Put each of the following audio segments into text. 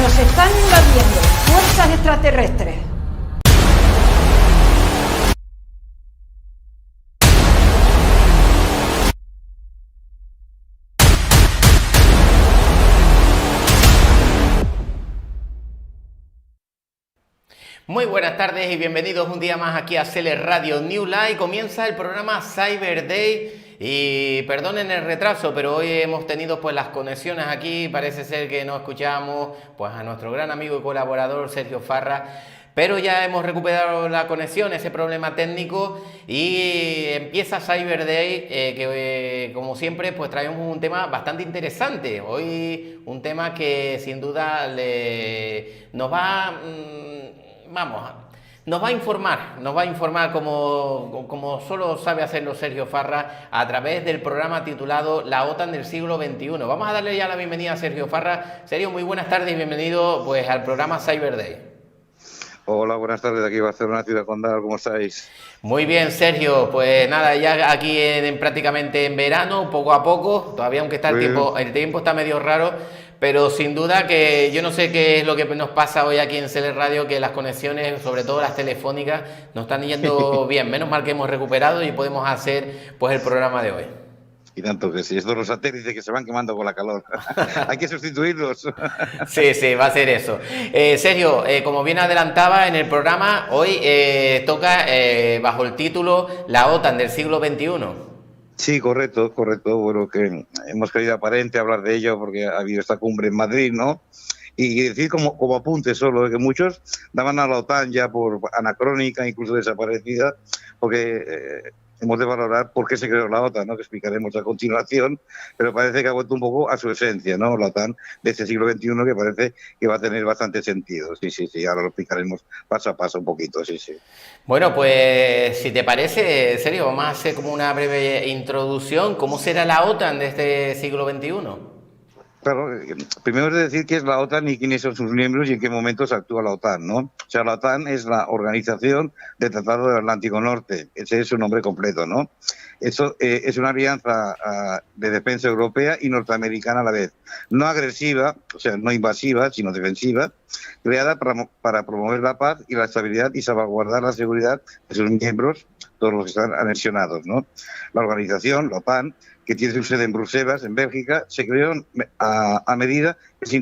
Nos están invadiendo fuerzas extraterrestres. Muy buenas tardes y bienvenidos un día más aquí a CL Radio New Life. Comienza el programa Cyber Day y perdonen el retraso, pero hoy hemos tenido pues las conexiones aquí. Parece ser que no escuchamos pues a nuestro gran amigo y colaborador Sergio Farra, pero ya hemos recuperado la conexión, ese problema técnico, y empieza Cyber Day, que como siempre pues traemos un tema bastante interesante. Hoy un tema que sin duda nos va... nos va a informar como solo sabe hacerlo Sergio Farra a través del programa titulado La OTAN del siglo XXI. Vamos a darle ya la bienvenida a Sergio Farra. Sergio, muy buenas tardes y bienvenido pues al programa Cyber Day. Hola, buenas tardes, de aquí Barcelona, Ciudad Condal, ¿cómo estáis? Muy bien, Sergio, pues nada, ya aquí prácticamente en verano, poco a poco, todavía aunque está el tiempo está medio raro, pero sin duda que yo no sé qué es lo que nos pasa hoy aquí en CL Radio, que las conexiones, sobre todo las telefónicas, nos están yendo bien. Menos mal que hemos recuperado y podemos hacer pues el programa de hoy. Y tanto que sí, estos los satélites que se van quemando con la calor. Hay que sustituirlos. Sí, va a ser eso. Sergio, como bien adelantaba en el programa, hoy toca bajo el título La OTAN del siglo XXI. Sí, correcto. Bueno, que hemos querido aparente hablar de ello porque ha habido esta cumbre en Madrid, ¿no? Y decir como apunte solo que muchos daban a la OTAN ya por anacrónica, incluso desaparecida, porque hemos de valorar por qué se creó la OTAN, ¿no? Que explicaremos a continuación, pero parece que ha vuelto un poco a su esencia, ¿no? La OTAN de este siglo XXI, que parece que va a tener bastante sentido. Sí, ahora lo explicaremos paso a paso un poquito, sí. Bueno, pues si te parece, Sergio, vamos a hacer como una breve introducción. ¿Cómo será la OTAN de este siglo XXI? Claro, primero es de decir qué es la OTAN y quiénes son sus miembros y en qué momentos actúa la OTAN, ¿no? O sea, la OTAN es la Organización del Tratado del Atlántico Norte, ese es su nombre completo, ¿no? Eso es una alianza de defensa europea y norteamericana a la vez, no agresiva, o sea, no invasiva, sino defensiva, creada para promover la paz y la estabilidad y salvaguardar la seguridad de sus miembros, todos los que están anexionados, ¿no? La organización, la OTAN, que tiene su sede en Bruselas, en Bélgica, se creó a medida que se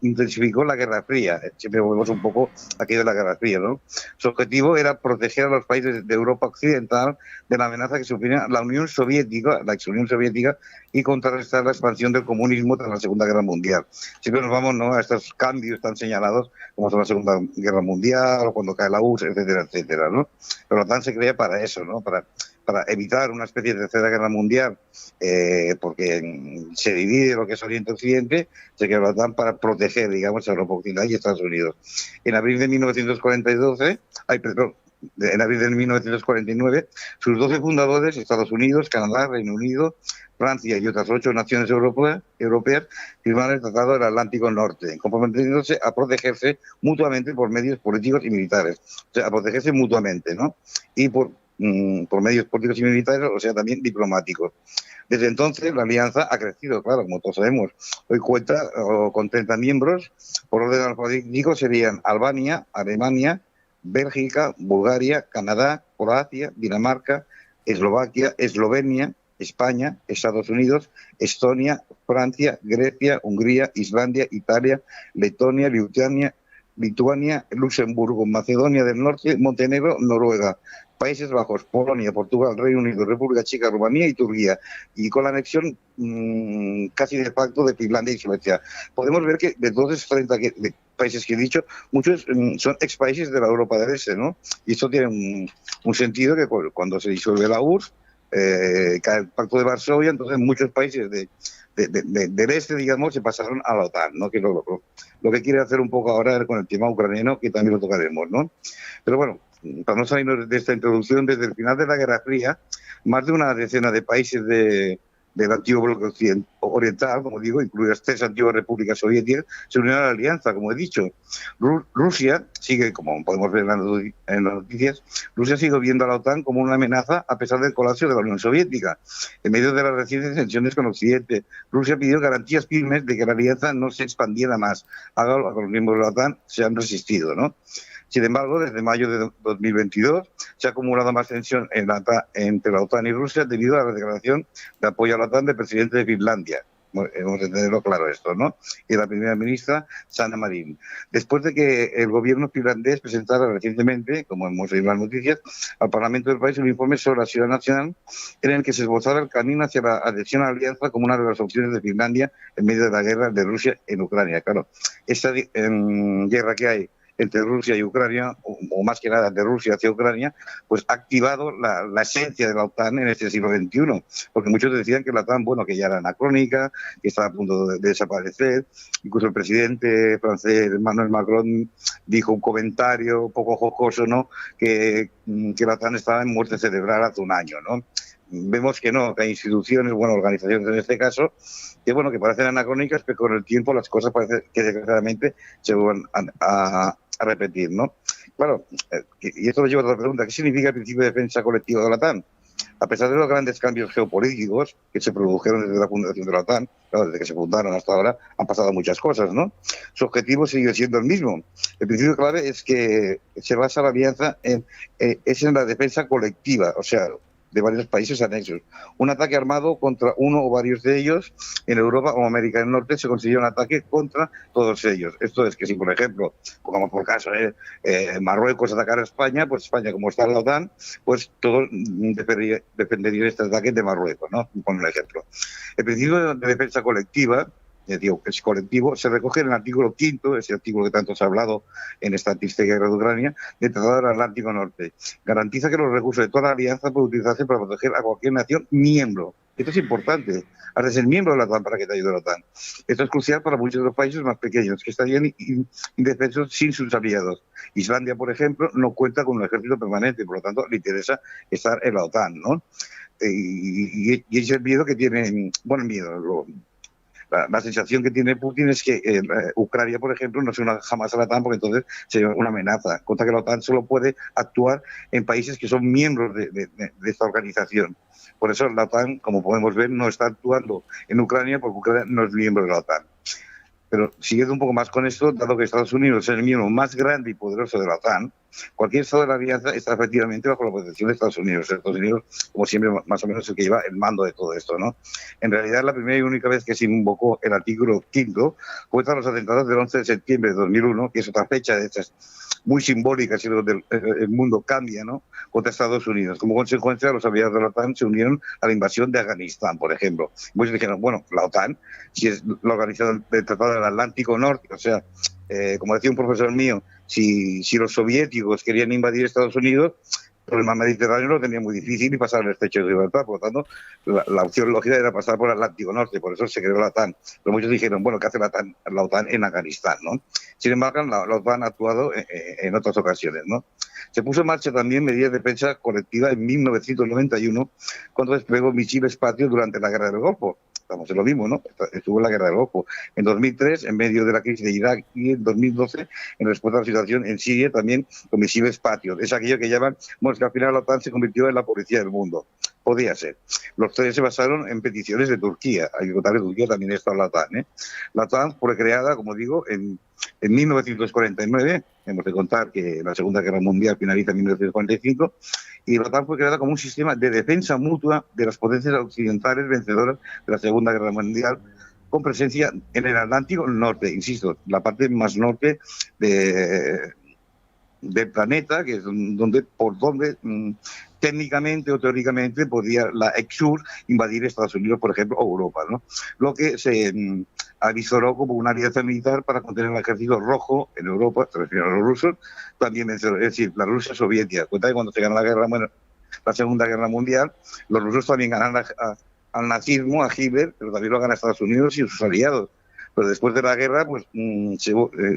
intensificó la Guerra Fría. Siempre volvemos un poco a aquello de la Guerra Fría, ¿no? Su objetivo era proteger a los países de Europa Occidental de la amenaza que suponía la Unión Soviética, la ex Unión Soviética, y contrarrestar la expansión del comunismo tras la Segunda Guerra Mundial. Siempre nos vamos, ¿no?, a estos cambios tan señalados como son la Segunda Guerra Mundial o cuando cae la URSS, etcétera, ¿no? Pero la OTAN se crea para eso, ¿no? Para evitar una especie de tercera guerra mundial, porque se divide lo que es Oriente-Occidente, se crea la OTAN para proteger, digamos, a Europa Occidental y Estados Unidos. En abril de 1949, sus 12 fundadores, Estados Unidos, Canadá, Reino Unido, Francia y otras 8 naciones europeas, firmaron el Tratado del Atlántico Norte, comprometiéndose a protegerse mutuamente por medios políticos y militares. O sea, a protegerse mutuamente, ¿no? Y por medios políticos y militares, o sea, también diplomáticos. Desde entonces, la alianza ha crecido, claro, como todos sabemos. Hoy cuenta con 30 miembros. Por orden alfabético serían Albania, Alemania, Bélgica, Bulgaria, Canadá, Croacia, Dinamarca, Eslovaquia, Eslovenia, España, Estados Unidos, Estonia, Francia, Grecia, Hungría, Islandia, Italia, Letonia, Lituania, Luxemburgo, Macedonia del Norte, Montenegro, Noruega, Países Bajos, Polonia, Portugal, Reino Unido, República Checa, Rumanía y Turquía, y con la anexión casi de facto de Finlandia y Suecia. Podemos ver que de todos esos 30 países que he dicho, muchos son ex países de la Europa del Este, ¿no? Y esto tiene un sentido que cuando se disuelve la URSS, cae el Pacto de Varsovia, entonces muchos países del este, digamos, se pasaron a la OTAN, ¿no? Que lo que quiere hacer un poco ahora con el tema ucraniano, que también lo tocaremos, ¿no? Pero bueno, para no salirnos de esta introducción, desde el final de la Guerra Fría, más de una decena de países de del antiguo bloque oriental, como digo, incluidas 3 antiguas repúblicas soviéticas, se unieron a la alianza, como he dicho. Rusia sigue, como podemos ver en las noticias, Rusia sigue viendo a la OTAN como una amenaza a pesar del colapso de la Unión Soviética. En medio de las recientes tensiones con Occidente, Rusia pidió garantías firmes de que la alianza no se expandiera más. Ahora los miembros de la OTAN se han resistido, ¿no? Sin embargo, desde mayo de 2022 se ha acumulado más tensión entre la OTAN y Rusia debido a la declaración de apoyo a la OTAN del presidente de Finlandia. Hemos de tenerlo claro esto, ¿no? Y la primera ministra, Sanna Marin. Después de que el gobierno finlandés presentara recientemente, como hemos oído en las noticias, al Parlamento del país un informe sobre la seguridad nacional en el que se esbozara el camino hacia la adhesión a la alianza como una de las opciones de Finlandia en medio de la guerra de Rusia en Ucrania. Claro, esta guerra que hay entre Rusia y Ucrania, o más que nada de Rusia hacia Ucrania, pues ha activado la esencia de la OTAN en este siglo XXI. Porque muchos decían que la OTAN, bueno, que ya era anacrónica, que estaba a punto de desaparecer. Incluso el presidente francés Emmanuel Macron dijo un comentario poco jocoso, ¿no?, que la OTAN estaba en muerte cerebral hace un año, ¿no? Vemos que no, que hay instituciones, bueno, organizaciones en este caso, que bueno, que parecen anacrónicas, pero con el tiempo las cosas parece que desgraciadamente se van a repetir, ¿no? Claro, y esto nos lleva a otra pregunta: ¿qué significa el principio de defensa colectiva de la OTAN? A pesar de los grandes cambios geopolíticos que se produjeron desde la fundación de la OTAN, claro, desde que se fundaron hasta ahora han pasado muchas cosas, ¿no? Su objetivo sigue siendo el mismo. El principio clave es que se basa la alianza en la defensa colectiva, o sea, de varios países anexos. Un ataque armado contra uno o varios de ellos en Europa o América del Norte se consiguió un ataque contra todos ellos. Esto es que si, por ejemplo, pongamos por caso, Marruecos atacara a España, pues España, como está en la OTAN, pues todos defenderían este ataque de Marruecos, ¿no? Por un ejemplo. El principio de defensa colectiva, digo que es colectivo, se recoge en el artículo 5, ese artículo que tanto se ha hablado en esta triste guerra de Ucrania, del Tratado del Atlántico Norte. Garantiza que los recursos de toda la alianza pueden utilizarse para proteger a cualquier nación miembro. Esto es importante. Has de ser miembro de la OTAN para que te ayude la OTAN. Esto es crucial para muchos de los países más pequeños, que estarían indefensos sin sus aliados. Islandia, por ejemplo, no cuenta con un ejército permanente, por lo tanto, le interesa estar en la OTAN, ¿no? Y es el miedo que tienen, bueno, el miedo, la sensación que tiene Putin es que Ucrania, por ejemplo, no se una jamás a la OTAN, porque entonces sería una amenaza. Contra que la OTAN solo puede actuar en países que son miembros de esta organización. Por eso la OTAN, como podemos ver, no está actuando en Ucrania porque Ucrania no es miembro de la OTAN. Pero siguiendo un poco más con esto, dado que Estados Unidos es el miembro más grande y poderoso de la OTAN, cualquier estado de la alianza está efectivamente bajo la protección de Estados Unidos. Estados Unidos, como siempre, más o menos es el que lleva el mando de todo esto, ¿no? En realidad, la primera y única vez que se invocó el artículo 5 fue tras los atentados del 11 de septiembre de 2001, que es otra fecha de estas muy simbólica, si el mundo cambia, ¿no?, contra Estados Unidos. Como consecuencia, los aliados de la OTAN se unieron a la invasión de Afganistán, por ejemplo. Muchos dijeron, bueno, la OTAN, si es la organización del Tratado del Atlántico Norte, o sea, como decía un profesor mío, si los soviéticos querían invadir Estados Unidos, el mar Mediterráneo lo tenía muy difícil y pasar el estrecho de Gibraltar. Por lo tanto, la opción lógica era pasar por el Atlántico Norte, por eso se creó la OTAN. Pero muchos dijeron, bueno, ¿qué hace la OTAN en Afganistán, no? Sin embargo, la OTAN ha actuado en otras ocasiones, ¿no? Se puso en marcha también medidas de defensa colectiva en 1991, cuando desplegó misiles patrios durante la Guerra del Golfo. Estamos en lo mismo, ¿no? Estuvo en la Guerra del Golfo. En 2003, en medio de la crisis de Irak, y en 2012, en respuesta a la situación en Siria, también con misiles patrios. Es aquello que llaman, bueno, es que al final la OTAN se convirtió en la policía del mundo. Podía ser. Los tres se basaron en peticiones de Turquía. Hay que contar que Turquía también está en la OTAN, ¿eh? La OTAN fue creada, como digo, en 1949. Hemos de contar que la Segunda Guerra Mundial finaliza en 1945, y la OTAN fue creada como un sistema de defensa mutua de las potencias occidentales vencedoras de la Segunda Guerra Mundial, con presencia en el Atlántico Norte, insisto, la parte más norte del planeta, que es por donde técnicamente o teóricamente podía la ex-sur invadir Estados Unidos, por ejemplo, o Europa, ¿no? Lo que se avisoró como una alianza militar para contener el ejército rojo en Europa, se refiere a los rusos, también es decir, la Rusia soviética. Cuenta que cuando se ganó la Segunda Guerra Mundial, los rusos también ganaron al nazismo, a Hitler, pero también lo ganan Estados Unidos y sus aliados. Pero después de la guerra, pues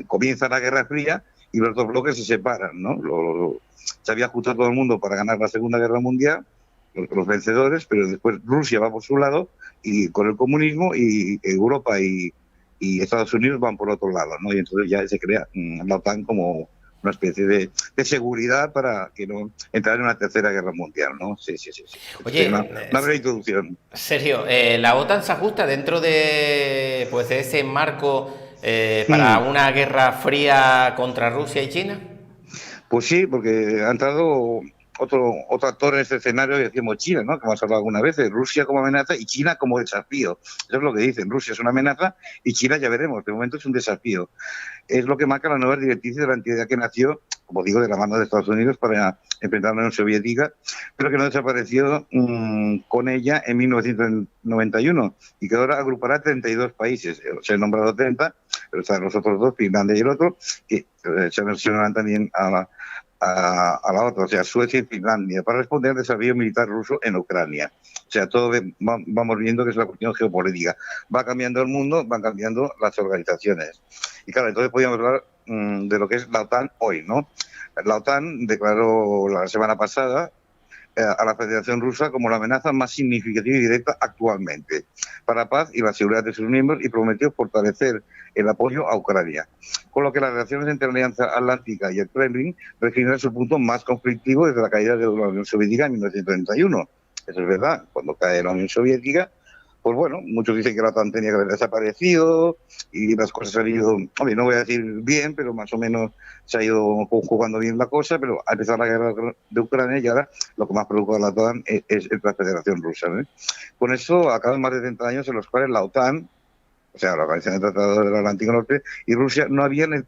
comienza la Guerra Fría y los dos bloques se separan, ¿no? Se había juntado todo el mundo para ganar la Segunda Guerra Mundial, los vencedores, pero después Rusia va por su lado y con el comunismo, y Europa y Estados Unidos van por otro lado, ¿no? Y entonces ya se crea la OTAN como una especie de seguridad para que no entrar en una tercera guerra mundial, ¿no? Sí. Oye, una breve introducción. Sergio, ¿la OTAN se ajusta dentro de, pues, de ese marco para una guerra fría contra Rusia y China? Pues sí, porque ha entrado otro actor en este escenario, que decimos China, ¿no? Que hemos hablado alguna vez, Rusia como amenaza y China como desafío. Eso es lo que dicen, Rusia es una amenaza y China ya veremos, de momento es un desafío. Es lo que marca la nueva directriz de la entidad que nació, como digo, de la mano de Estados Unidos para enfrentar a la Unión Soviética, pero que no desapareció con ella en 1991 y que ahora agrupará 32 países. Se han nombrado 30, pero están los otros dos, Finlandia y el otro, que se mencionarán también a la otra, o sea, Suecia y Finlandia, para responder al desafío militar ruso en Ucrania. O sea, todo vamos viendo que es una cuestión geopolítica. Va cambiando el mundo, van cambiando las organizaciones. Y claro, entonces podríamos hablar de lo que es la OTAN hoy, ¿no? La OTAN declaró la semana pasada a la Federación Rusa como la amenaza más significativa y directa actualmente para la paz y la seguridad de sus miembros, y prometió fortalecer el apoyo a Ucrania. Con lo que las relaciones entre la Alianza Atlántica y el Kremlin refieren su punto más conflictivo desde la caída de la Unión Soviética en 1931. Eso es verdad, cuando cae la Unión Soviética, pues bueno, muchos dicen que la OTAN tenía que haber desaparecido y las cosas han ido, hombre, no voy a decir bien, pero más o menos se ha ido jugando bien la cosa, pero ha empezado la guerra de Ucrania y ahora lo que más preocupa a la OTAN es la Federación Rusa, ¿eh? Con eso acaban más de 30 años en los cuales la OTAN, o sea, la Organización del Tratado del Atlántico Norte, y Rusia no habían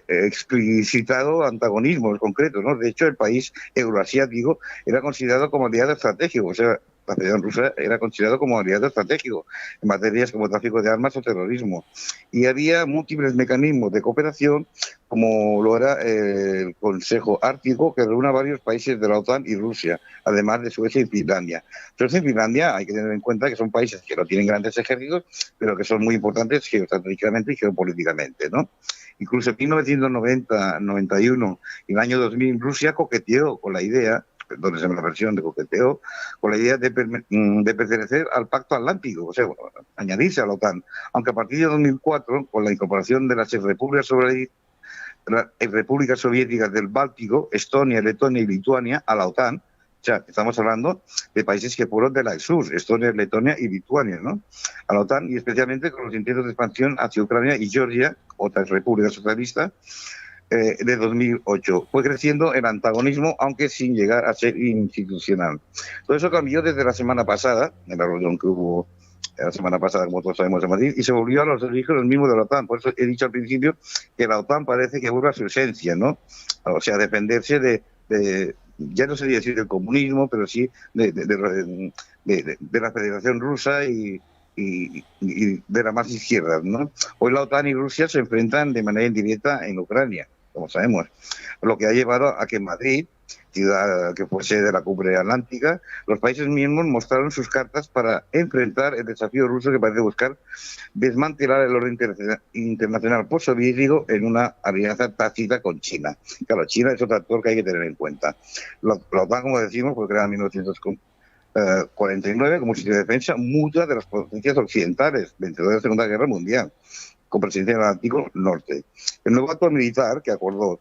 explicitado antagonismos concretos, ¿no? De hecho, el país euroasiático era considerado como aliado estratégico, o sea, la Federación Rusa era considerado como aliado estratégico en materias como tráfico de armas o terrorismo. Y había múltiples mecanismos de cooperación, como lo era el Consejo Ártico, que reúne a varios países de la OTAN y Rusia, además de Suecia y Finlandia. Suecia y Finlandia hay que tener en cuenta que son países que no tienen grandes ejércitos, pero que son muy importantes geoestratégicamente y geopolíticamente, ¿no? Incluso en 1990, 91 y el año 2000, Rusia coqueteó con la idea, perdónenme la versión de coqueteo, con la idea de pertenecer al Pacto Atlántico, o sea, añadirse a la OTAN. Aunque a partir de 2004, con la incorporación de las repúblicas soviéticas del Báltico, Estonia, Letonia y Lituania, a la OTAN, o sea, estamos hablando de países que fueron de la sur, Estonia, Letonia y Lituania, ¿no? A la OTAN, y especialmente con los intentos de expansión hacia Ucrania y Georgia, otras repúblicas socialistas, de 2008. Fue creciendo el antagonismo, aunque sin llegar a ser institucional. Todo eso cambió desde la semana pasada, en la reunión que hubo la semana pasada, como todos sabemos, en Madrid, y se volvió a los orígenes mismos de la OTAN. Por eso he dicho al principio que la OTAN parece que vuelve a su esencia, ¿no? O sea, dependerse de ya no sería decir del comunismo, pero sí de la Federación Rusa y de la más izquierda, ¿no? Hoy la OTAN y Rusia se enfrentan de manera indirecta en Ucrania, como sabemos, lo que ha llevado a que Madrid, ciudad que fue sede de la cumbre atlántica, los países miembros mostraron sus cartas para enfrentar el desafío ruso, que parece buscar desmantelar el orden internacional postsoviético en una alianza tácita con China. Claro, China es otro actor que hay que tener en cuenta. La OTAN, como decimos, fue creada en 1949 como sitio de defensa mutua de las potencias occidentales, vencedores de la Segunda Guerra Mundial, con presencia en el Atlántico Norte. El nuevo acto militar, que acordó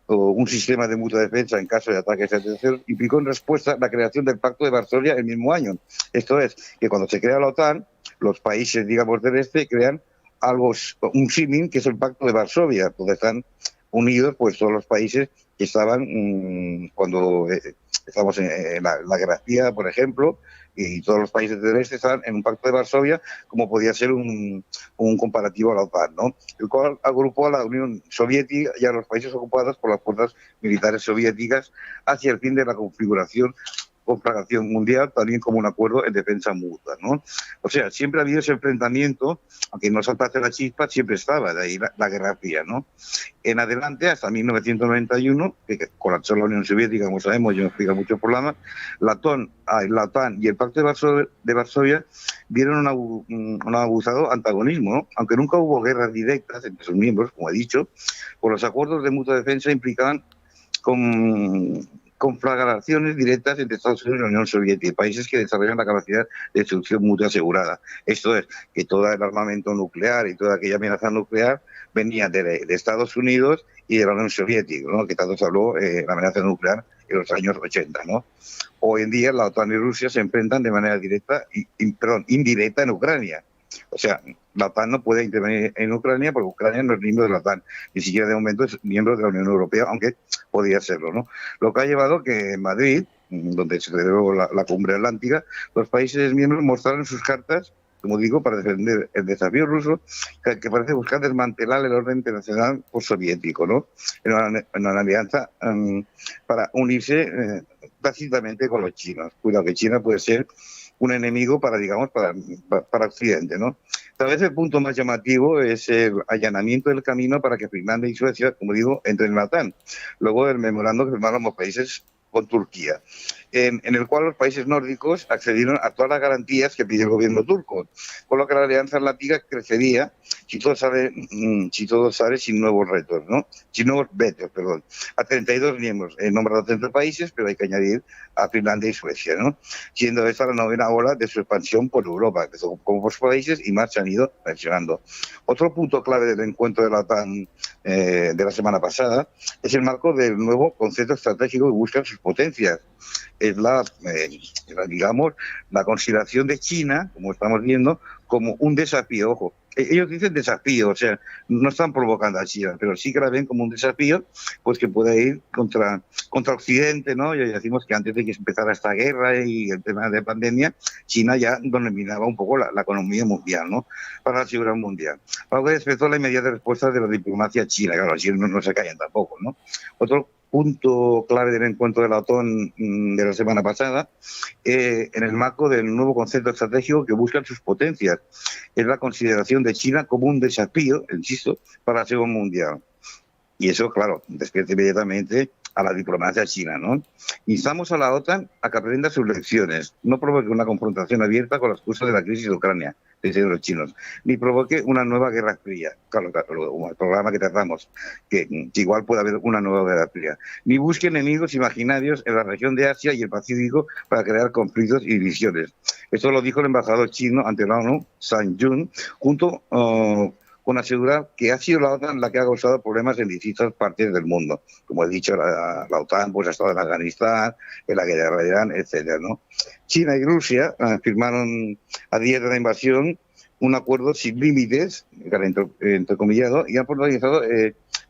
un sistema de mutua defensa en caso de ataques extranjeros, implicó en respuesta la creación del Pacto de Varsovia el mismo año. Esto es, que cuando se crea la OTAN, los países, digamos, del este crean un símil, que es el Pacto de Varsovia, donde están unidos pues todos los países que estaban cuando estamos en la Guerra Fría, por ejemplo, y todos los países del este están en un Pacto de Varsovia, como podía ser un comparativo a la OTAN, ¿no? El cual agrupó a la Unión Soviética y a los países ocupados por las fuerzas militares soviéticas hacia el fin de la conflagración mundial, también como un acuerdo en defensa mutua, ¿no? O sea, siempre ha habido ese enfrentamiento, aunque no saltase la chispa, siempre estaba, de ahí la Guerra Fría, ¿no? En adelante, hasta 1991, que colapsó la Unión Soviética, como sabemos, yo me explico mucho por la OTAN y el Pacto de Varsovia vieron un abusado antagonismo, ¿no? Aunque nunca hubo guerras directas entre sus miembros, como he dicho, por los acuerdos de mutua defensa implicaban conflagraciones directas entre Estados Unidos y la Unión Soviética, países que desarrollan la capacidad de destrucción mutua asegurada. Esto es, que todo el armamento nuclear y toda aquella amenaza nuclear venía de Estados Unidos y de la Unión Soviética, ¿no? Que tanto se habló la amenaza nuclear en los años 80, ¿no? Hoy en día la OTAN y Rusia se enfrentan de manera directa indirecta en Ucrania. O sea, la OTAN no puede intervenir en Ucrania porque Ucrania no es miembro de la OTAN, ni siquiera de momento es miembro de la Unión Europea, aunque podría serlo, ¿no? Lo que ha llevado que en Madrid, donde se celebró la cumbre atlántica, los países miembros mostraron sus cartas, como digo, para defender el desafío ruso, que parece buscar desmantelar el orden internacional postsoviético, ¿no? En una alianza para unirse tácitamente con los chinos. Cuidado que China puede ser un enemigo para, digamos, para Occidente, ¿no? Tal vez el punto más llamativo es el allanamiento del camino para que Finlandia y Suecia, como digo, entren en la OTAN. Luego del memorando que firmaron los países con Turquía, en el cual los países nórdicos accedieron a todas las garantías que pidió el gobierno turco, con lo que la alianza atlántica crecería si todo sale sin nuevos retos, ¿no? Sin nuevos vetos, perdón. A 32 miembros nombrados entre países, pero hay que añadir a Finlandia y Suecia, ¿no? Siendo esta la novena ola de su expansión por Europa, que son como por países y más se han ido mencionando. Otro punto clave del encuentro de la OTAN de la semana pasada es el marco del nuevo concepto estratégico que buscan sus potencias. Es digamos, la consideración de China, como estamos viendo, como un desafío. Ojo, ellos dicen desafío, o sea, no están provocando a China, pero sí que la ven como un desafío, pues que puede ir contra Occidente, ¿no? Ya decimos que antes de que empezara esta guerra y el tema de pandemia, China ya dominaba un poco la economía mundial, ¿no? Para la seguridad mundial. Algo que despertó la inmediata respuesta de la diplomacia china. Claro, los chinos no se callan tampoco, ¿no? Otro punto clave del encuentro de la OTAN de la semana pasada, en el marco del nuevo concepto estratégico que buscan sus potencias, es la consideración de China como un desafío, insisto, para la seguridad mundial. Y eso, claro, despierta inmediatamente a la diplomacia china, ¿no? Instamos a la OTAN a que aprenda sus lecciones, no provoque una confrontación abierta con la excusa de la crisis de Ucrania, dicen los chinos, ni provoque una nueva guerra fría. Claro, el programa que tratamos, que igual puede haber una nueva guerra fría. Ni busque enemigos imaginarios en la región de Asia y el Pacífico para crear conflictos y divisiones. Esto lo dijo el embajador chino ante la ONU, Zhang Jun, junto con asegurar que ha sido la OTAN la que ha causado problemas en distintas partes del mundo. Como he dicho, la OTAN pues, ha estado en Afganistán, en la guerra de Irán, etcétera, ¿no? China y Rusia firmaron a día de la invasión un acuerdo sin límites, entrecomillado, y han organizado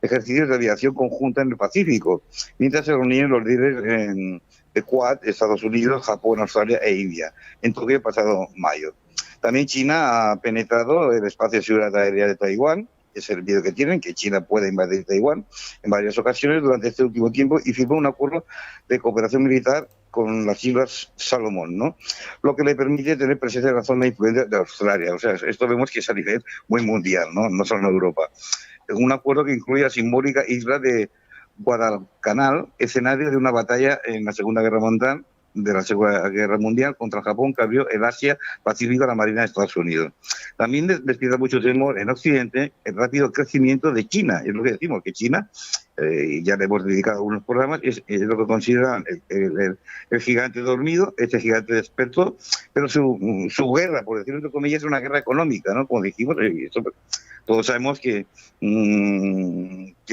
ejercicios de aviación conjunta en el Pacífico, mientras se reunían los líderes de Quad, Estados Unidos, Japón, Australia e India, en Tokio el pasado mayo. También China ha penetrado el espacio de seguridad aérea de Taiwán, es el miedo que tienen, que China pueda invadir Taiwán en varias ocasiones durante este último tiempo, y firmó un acuerdo de cooperación militar con las Islas Salomón, ¿no? Lo que le permite tener presencia en la zona de influencia de Australia. O sea, esto vemos que es a nivel muy mundial, no solo en Europa. Un acuerdo que incluye la simbólica isla de Guadalcanal, escenario de una batalla en la Segunda Guerra Mundial contra Japón, que abrió el Asia-Pacífico a la Marina de Estados Unidos. También despierta mucho temor en Occidente el rápido crecimiento de China. Es lo que decimos, que China, ya le hemos dedicado algunos programas, es lo que consideran el gigante dormido, este gigante despertó, pero su guerra, por decirlo entre comillas, es una guerra económica, ¿no? Como dijimos, todos sabemos que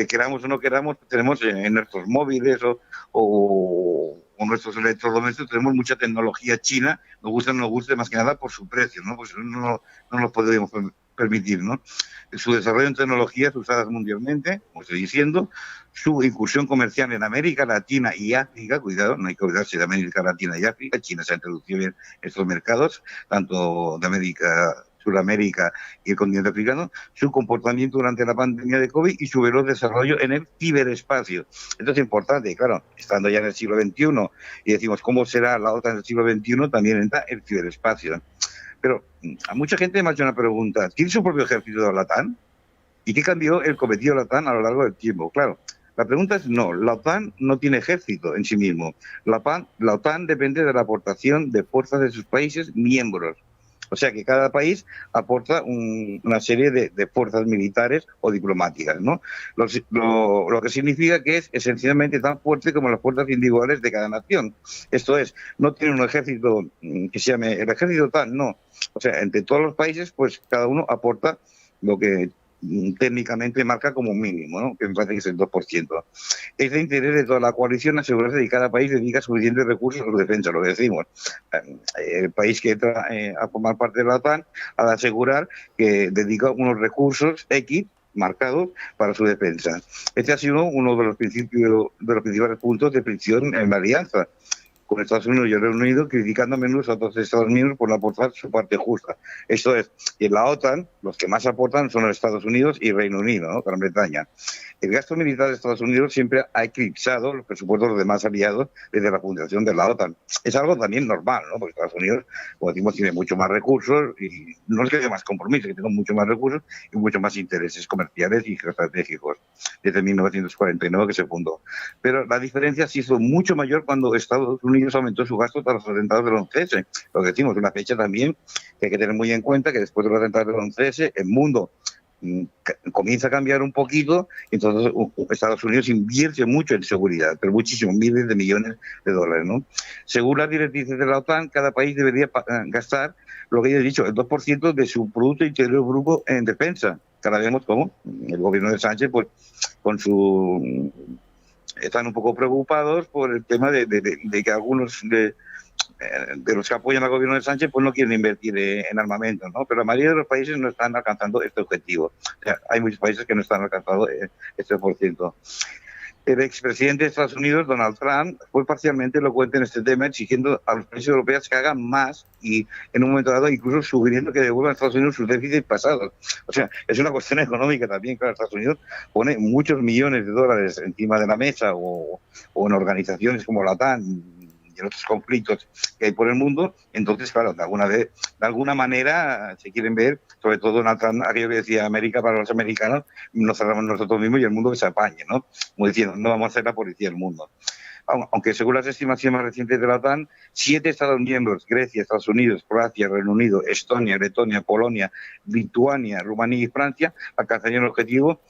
queramos o no queramos, tenemos en nuestros móviles o nuestros electrodomésticos, tenemos mucha tecnología china, nos gusta o no nos guste, más que nada por su precio, ¿no? Pues no nos podemos permitir, ¿no? Su desarrollo en tecnologías usadas mundialmente, como estoy diciendo, su incursión comercial en América Latina y África, cuidado, no hay que olvidarse de América Latina y África, China se ha introducido en estos mercados, tanto de Sudamérica y el continente africano, su comportamiento durante la pandemia de COVID y su veloz desarrollo en el ciberespacio. Esto es importante, claro, estando ya en el siglo XXI y decimos cómo será la OTAN en el siglo XXI, también entra el ciberespacio. Pero a mucha gente me ha hecho una pregunta, ¿tiene su propio ejército de la OTAN? ¿Y qué cambió el cometido de la OTAN a lo largo del tiempo? Claro, la pregunta es no, la OTAN no tiene ejército en sí mismo. La OTAN depende de la aportación de fuerzas de sus países miembros. O sea que cada país aporta una serie de fuerzas militares o diplomáticas, ¿no? Lo que significa que es esencialmente tan fuerte como las fuerzas individuales de cada nación. Esto es, no tiene un ejército que se llame el ejército tal, no. O sea, entre todos los países, pues cada uno aporta lo que técnicamente marca como mínimo, ¿no? Que me parece que es el 2%. Es de interés de toda la coalición asegurarse de que cada país dedica suficientes recursos a su defensa, lo que decimos. El país que entra a formar parte de la OTAN ha de asegurar que dedica unos recursos X marcados para su defensa. Este ha sido uno de los principales puntos de fricción en la alianza, con Estados Unidos y el Reino Unido criticando a menudo a otros Estados miembros por no aportar su parte justa. Esto es, y en la OTAN los que más aportan son los Estados Unidos y Reino Unido, ¿no? Gran Bretaña. El gasto militar de Estados Unidos siempre ha eclipsado los presupuestos de los demás aliados desde la fundación de la OTAN. Es algo también normal, ¿no? Porque Estados Unidos, como decimos, tiene mucho más recursos y no es que haya más compromisos, que tenga mucho más recursos y mucho más intereses comerciales y estratégicos desde 1949 que se fundó. Pero la diferencia se hizo mucho mayor cuando Estados Unidos aumentó su gasto tras los atentados del 11S. Lo que decimos, una fecha también que hay que tener muy en cuenta, que después de los atentados del 11S el mundo comienza a cambiar un poquito, entonces Estados Unidos invierte mucho en seguridad, pero muchísimos, miles de millones de dólares, ¿no? Según las directrices de la OTAN, cada país debería gastar lo que ya he dicho, el 2% de su Producto Interior Bruto en defensa. Ahora vemos cómo el gobierno de Sánchez, pues, están un poco preocupados por el tema de que algunos de los que apoyan al gobierno de Sánchez pues no quieren invertir en armamento, ¿no? Pero la mayoría de los países no están alcanzando este objetivo. O sea, hay muchos países que no están alcanzando este por ciento. El expresidente de Estados Unidos, Donald Trump, fue parcialmente elocuente en este tema, exigiendo a los países europeos que hagan más y, en un momento dado, incluso sugiriendo que devuelvan a Estados Unidos sus déficits pasados. O sea, es una cuestión económica también. Claro, Estados Unidos pone muchos millones de dólares encima de la mesa o en organizaciones como la OTAN y en otros conflictos que hay por el mundo. Entonces, claro, de alguna manera se quieren ver, sobre todo Donald Trump, aquello que decía América para los americanos, nos cerramos nosotros mismos y el mundo que se apañe, ¿no? Como diciendo, no vamos a ser la policía del mundo. Aunque según las estimaciones más recientes de la OTAN, 7 Estados miembros, Grecia, Estados Unidos, Croacia, Reino Unido, Estonia, Letonia, Polonia, Lituania, Rumanía y Francia, alcanzarían el objetivo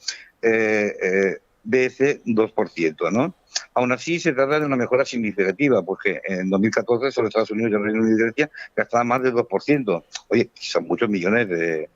de ese 2%, ¿no? Aún así, se trata de una mejora significativa, porque en 2014 solo Estados Unidos y el Reino Unido y Grecia gastaban más del 2%. Oye, son muchos millones de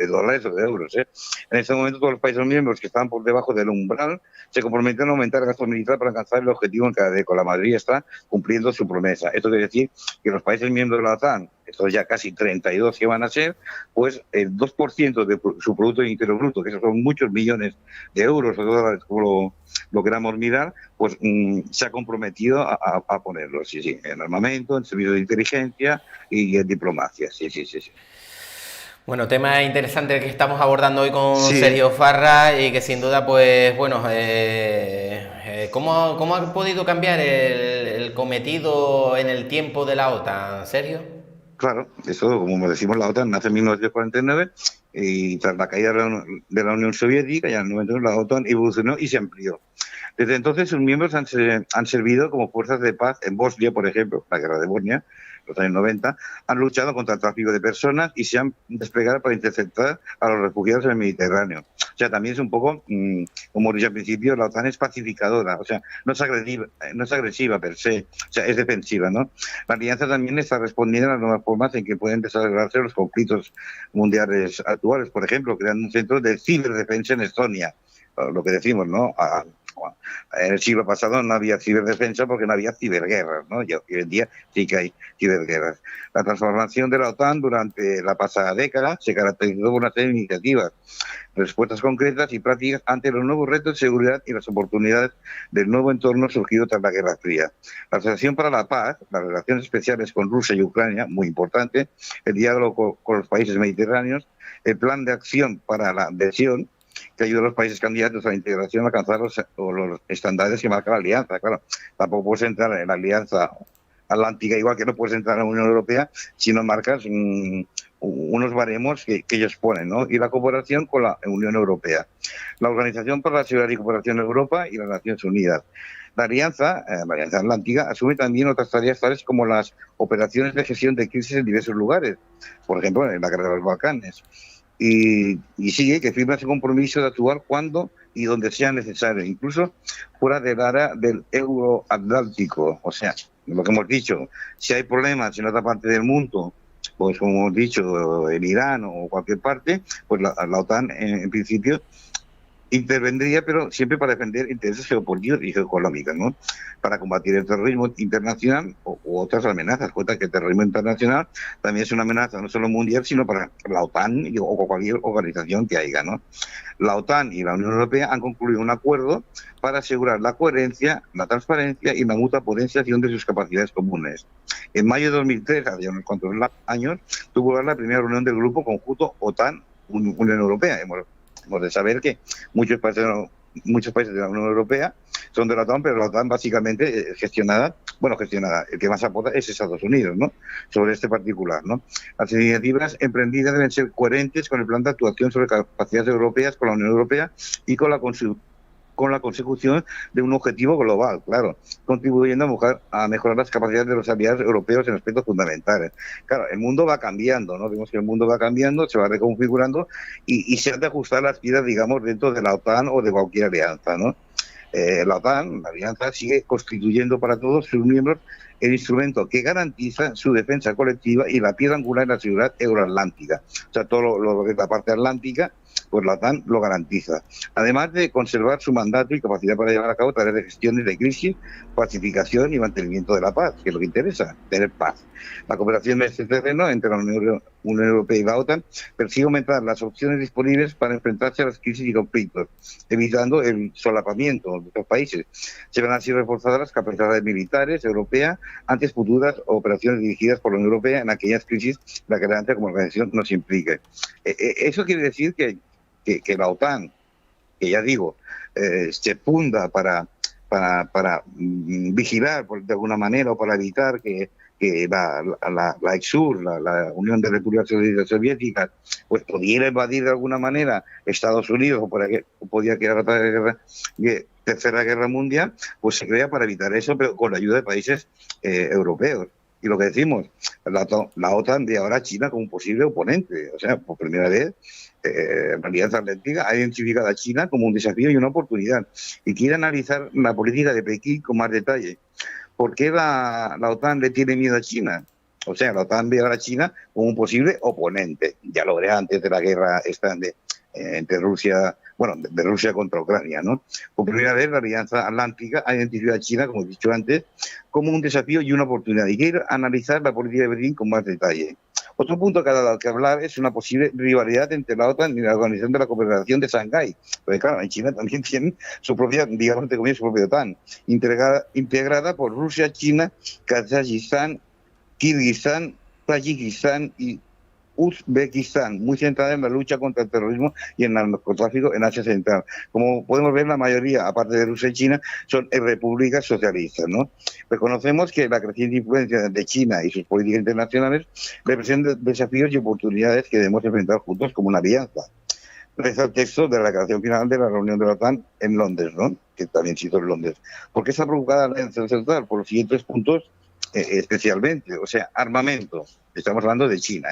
dólares o de euros. En este momento, todos los países miembros que estaban por debajo del umbral se comprometieron a aumentar el gasto militar para alcanzar el objetivo en cada década. La Madrid está cumpliendo su promesa. Esto quiere decir que los países miembros de la OTAN, estos ya casi 32 que van a ser, pues el 2% de su Producto Interior Bruto, que esos son muchos millones de euros o de dólares, como lo queramos mirar, pues se ha comprometido a ponerlo, sí, en armamento, en servicios de inteligencia y en diplomacia, sí. Bueno, tema interesante el que estamos abordando hoy con Sergio Farra y que sin duda, pues bueno, ¿cómo ha podido cambiar el cometido en el tiempo de la OTAN, Sergio? Claro, eso, como decimos, la OTAN nace en 1949 y tras la caída de la Unión Soviética, ya en el 99 la OTAN evolucionó y se amplió. Desde entonces sus miembros han servido como fuerzas de paz en Bosnia, por ejemplo, la guerra de Bosnia, los años 90, han luchado contra el tráfico de personas y se han desplegado para interceptar a los refugiados en el Mediterráneo. O sea, también es un poco, como dije al principio, la OTAN es pacificadora, o sea, no es agresiva per se, o sea, es defensiva, ¿no? La alianza también está respondiendo a las nuevas formas en que pueden desarrollarse los conflictos mundiales actuales, por ejemplo, creando un centro de ciberdefensa en Estonia, lo que decimos, ¿no? En el siglo pasado no había ciberdefensa porque no había ciberguerras, ¿no? Y hoy en día sí que hay ciberguerras. La transformación de la OTAN durante la pasada década se caracterizó por una serie de iniciativas, respuestas concretas y prácticas ante los nuevos retos de seguridad y las oportunidades del nuevo entorno surgido tras la Guerra Fría. La Asociación para la Paz, las relaciones especiales con Rusia y Ucrania, muy importante, el diálogo con los países mediterráneos, el plan de acción para la adhesión, que ayuda a los países candidatos a la integración a alcanzar los estándares que marca la alianza. Claro, tampoco puedes entrar en la alianza atlántica igual que no puedes entrar en la Unión Europea si no marcas unos baremos que ellos ponen, ¿no? Y la cooperación con la Unión Europea. la Organización para la Seguridad y Cooperación en Europa y las Naciones Unidas. La Alianza Atlántica, asume también otras tareas tales como las operaciones de gestión de crisis en diversos lugares, por ejemplo, en la guerra de los Balcanes. Y sigue que firma ese compromiso de actuar cuando y donde sea necesario, incluso fuera del área del Euroatlántico. O sea, lo que hemos dicho, si hay problemas en otra parte del mundo, pues como hemos dicho, en Irán o cualquier parte, pues la OTAN en principio intervendría, pero siempre para defender intereses geopolíticos y geoeconómicos, ¿no? Para combatir el terrorismo internacional u otras amenazas. Cuenta que el terrorismo internacional también es una amenaza no solo mundial, sino para la OTAN o cualquier organización que haya, ¿no? La OTAN y la Unión Europea han concluido un acuerdo para asegurar la coherencia, la transparencia y la mutua potenciación de sus capacidades comunes. En mayo de 2003, hace unos cuantos años, tuvo lugar la primera reunión del grupo conjunto OTAN-Unión Europea. Hemos de saber que muchos países de la Unión Europea son de la OTAN, pero la OTAN básicamente gestionada, el que más aporta es Estados Unidos, ¿no? Sobre este particular, ¿no? Las iniciativas emprendidas deben ser coherentes con el plan de actuación sobre capacidades europeas con la Unión Europea y con la consecución de un objetivo global, claro, contribuyendo a mejorar las capacidades de los aliados europeos en aspectos fundamentales. Claro, el mundo va cambiando, ¿no? Vemos que el mundo va cambiando, se va reconfigurando y se han de ajustar las piezas, digamos, dentro de la OTAN o de cualquier alianza, ¿no? La OTAN, la alianza, sigue constituyendo para todos sus miembros el instrumento que garantiza su defensa colectiva y la piedra angular en la seguridad euroatlántica. O sea, todo lo que es la parte atlántica, pues la OTAN lo garantiza. Además de conservar su mandato y capacidad para llevar a cabo tareas de gestiones de crisis, pacificación y mantenimiento de la paz, que es lo que interesa, tener paz. La cooperación en este terreno entre la Unión Europea y la OTAN persigue aumentar las opciones disponibles para enfrentarse a las crisis y conflictos, evitando el solapamiento de los países. Se van así reforzadas las capacidades militares europeas ante futuras operaciones dirigidas por la Unión Europea en aquellas crisis en las que la alianza como organización nos implique. Eso quiere decir que la OTAN, que ya digo, se funda para vigilar de alguna manera o para evitar que la EXUR, la Unión de Repúblicas Soviéticas, pues pudiera invadir de alguna manera Estados Unidos o podía crear otra tercera guerra mundial, pues se crea para evitar eso, pero con la ayuda de países europeos. Y lo que decimos, la OTAN ve ahora a China como un posible oponente. O sea, por primera vez, la Alianza Atlántica ha identificado a China como un desafío y una oportunidad. Y quiere analizar la política de Pekín con más detalle. ¿Por qué la OTAN le tiene miedo a China? O sea, la OTAN ve ahora a China como un posible oponente. Ya lo era antes de la guerra entre Rusia, de Rusia contra Ucrania, ¿no? Por primera vez la Alianza Atlántica ha identificado a China, como he dicho antes, como un desafío y una oportunidad. Y quiere analizar la política de Pekín con más detalle. Otro punto que ha dado que hablar es una posible rivalidad entre la OTAN y la Organización de la Cooperación de Shanghái. Porque claro, en China también tienen su propia, digamos, su propia OTAN, integrada por Rusia, China, Kazajistán, Kirguistán, Tayikistán y Uzbekistán, muy centrada en la lucha contra el terrorismo y en el narcotráfico en Asia Central. Como podemos ver, la mayoría, aparte de Rusia y China, son repúblicas socialistas, ¿no? Reconocemos que la creciente influencia de China y sus políticas internacionales representan desafíos y oportunidades que debemos enfrentar juntos como una alianza. Reza el texto de la declaración final de la reunión de la OTAN en Londres, ¿no? Que también se hizo en Londres. ¿Por qué está provocada la Alianza Central? Por los siguientes puntos, especialmente. O sea, armamento. Estamos hablando de China,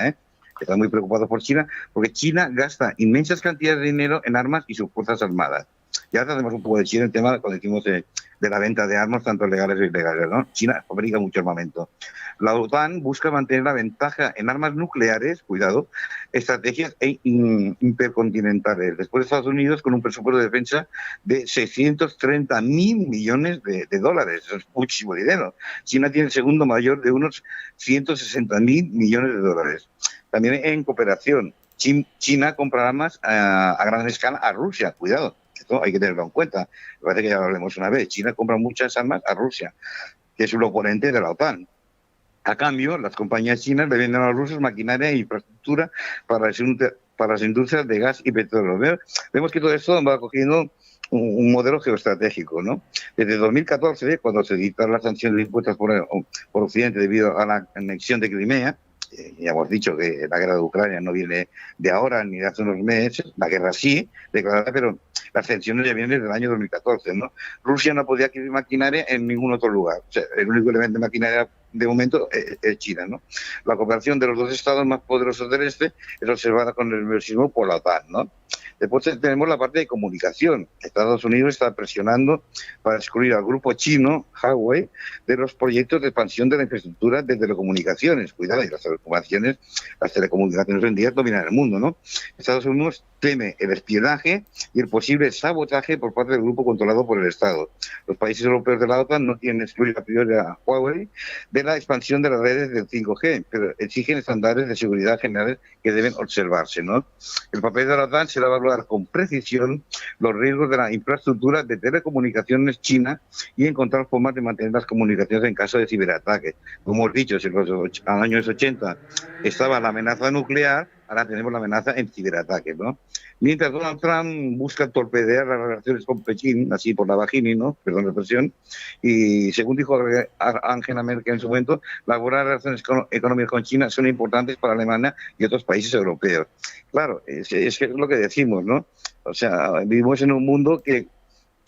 Están muy preocupados por China, porque China gasta inmensas cantidades de dinero en armas y sus fuerzas armadas. Ya hacemos un poco de China el tema cuando decimos de la venta de armas, tanto legales e ilegales, ¿no? China fabrica mucho armamento. La OTAN busca mantener la ventaja en armas nucleares, cuidado, estrategias intercontinentales. Después de Estados Unidos, con un presupuesto de defensa de 630.000 millones de dólares. Eso es muchísimo dinero. China tiene el segundo mayor de unos 160.000 millones de dólares. También en cooperación, China compra armas a gran escala a Rusia, cuidado. Esto hay que tenerlo en cuenta. Me parece que ya lo hablemos una vez. China compra muchas armas a Rusia, que es un oponente de la OTAN. A cambio, las compañías chinas le venden a los rusos maquinaria e infraestructura para las industrias de gas y petróleo. Vemos que todo esto va cogiendo un modelo geoestratégico, ¿no? Desde 2014, cuando se dictaron las sanciones impuestas por Occidente debido a la anexión de Crimea, ya hemos dicho que la guerra de Ucrania no viene de ahora ni de hace unos meses, la guerra sí, declarada, pero las tensiones ya vienen desde el año 2014, ¿no? Rusia no podía adquirir maquinaria en ningún otro lugar. O sea, el único elemento de maquinaria de momento es China, ¿no? La cooperación de los dos estados más poderosos del este es observada con nerviosismo por la OTAN, ¿no? Después tenemos la parte de comunicación. Estados Unidos está presionando para excluir al grupo chino, Huawei, de los proyectos de expansión de la infraestructura de telecomunicaciones. Cuidado, y las telecomunicaciones hoy en día dominan el mundo, ¿no? Estados Unidos teme el espionaje y el posible sabotaje por parte del grupo controlado por el Estado. Los países europeos de la OTAN no tienen excluir a priori a Huawei de la expansión de las redes del 5G, pero exigen estándares de seguridad generales que deben observarse, ¿no? El papel de la OTAN será evaluar con precisión los riesgos de la infraestructura de telecomunicaciones china y encontrar formas de mantener las comunicaciones en caso de ciberataque. Como hemos dicho, si en los años 80 estaba la amenaza nuclear, ahora tenemos la amenaza en ciberataques, ¿no? Mientras Donald Trump busca torpedear las relaciones con Pekín, así por la vagina, ¿no? Perdón la expresión, y según dijo Angela Merkel en su momento, las buenas relaciones económicas con China son importantes para Alemania y otros países europeos. Claro, es lo que decimos, ¿no? O sea, vivimos en un mundo que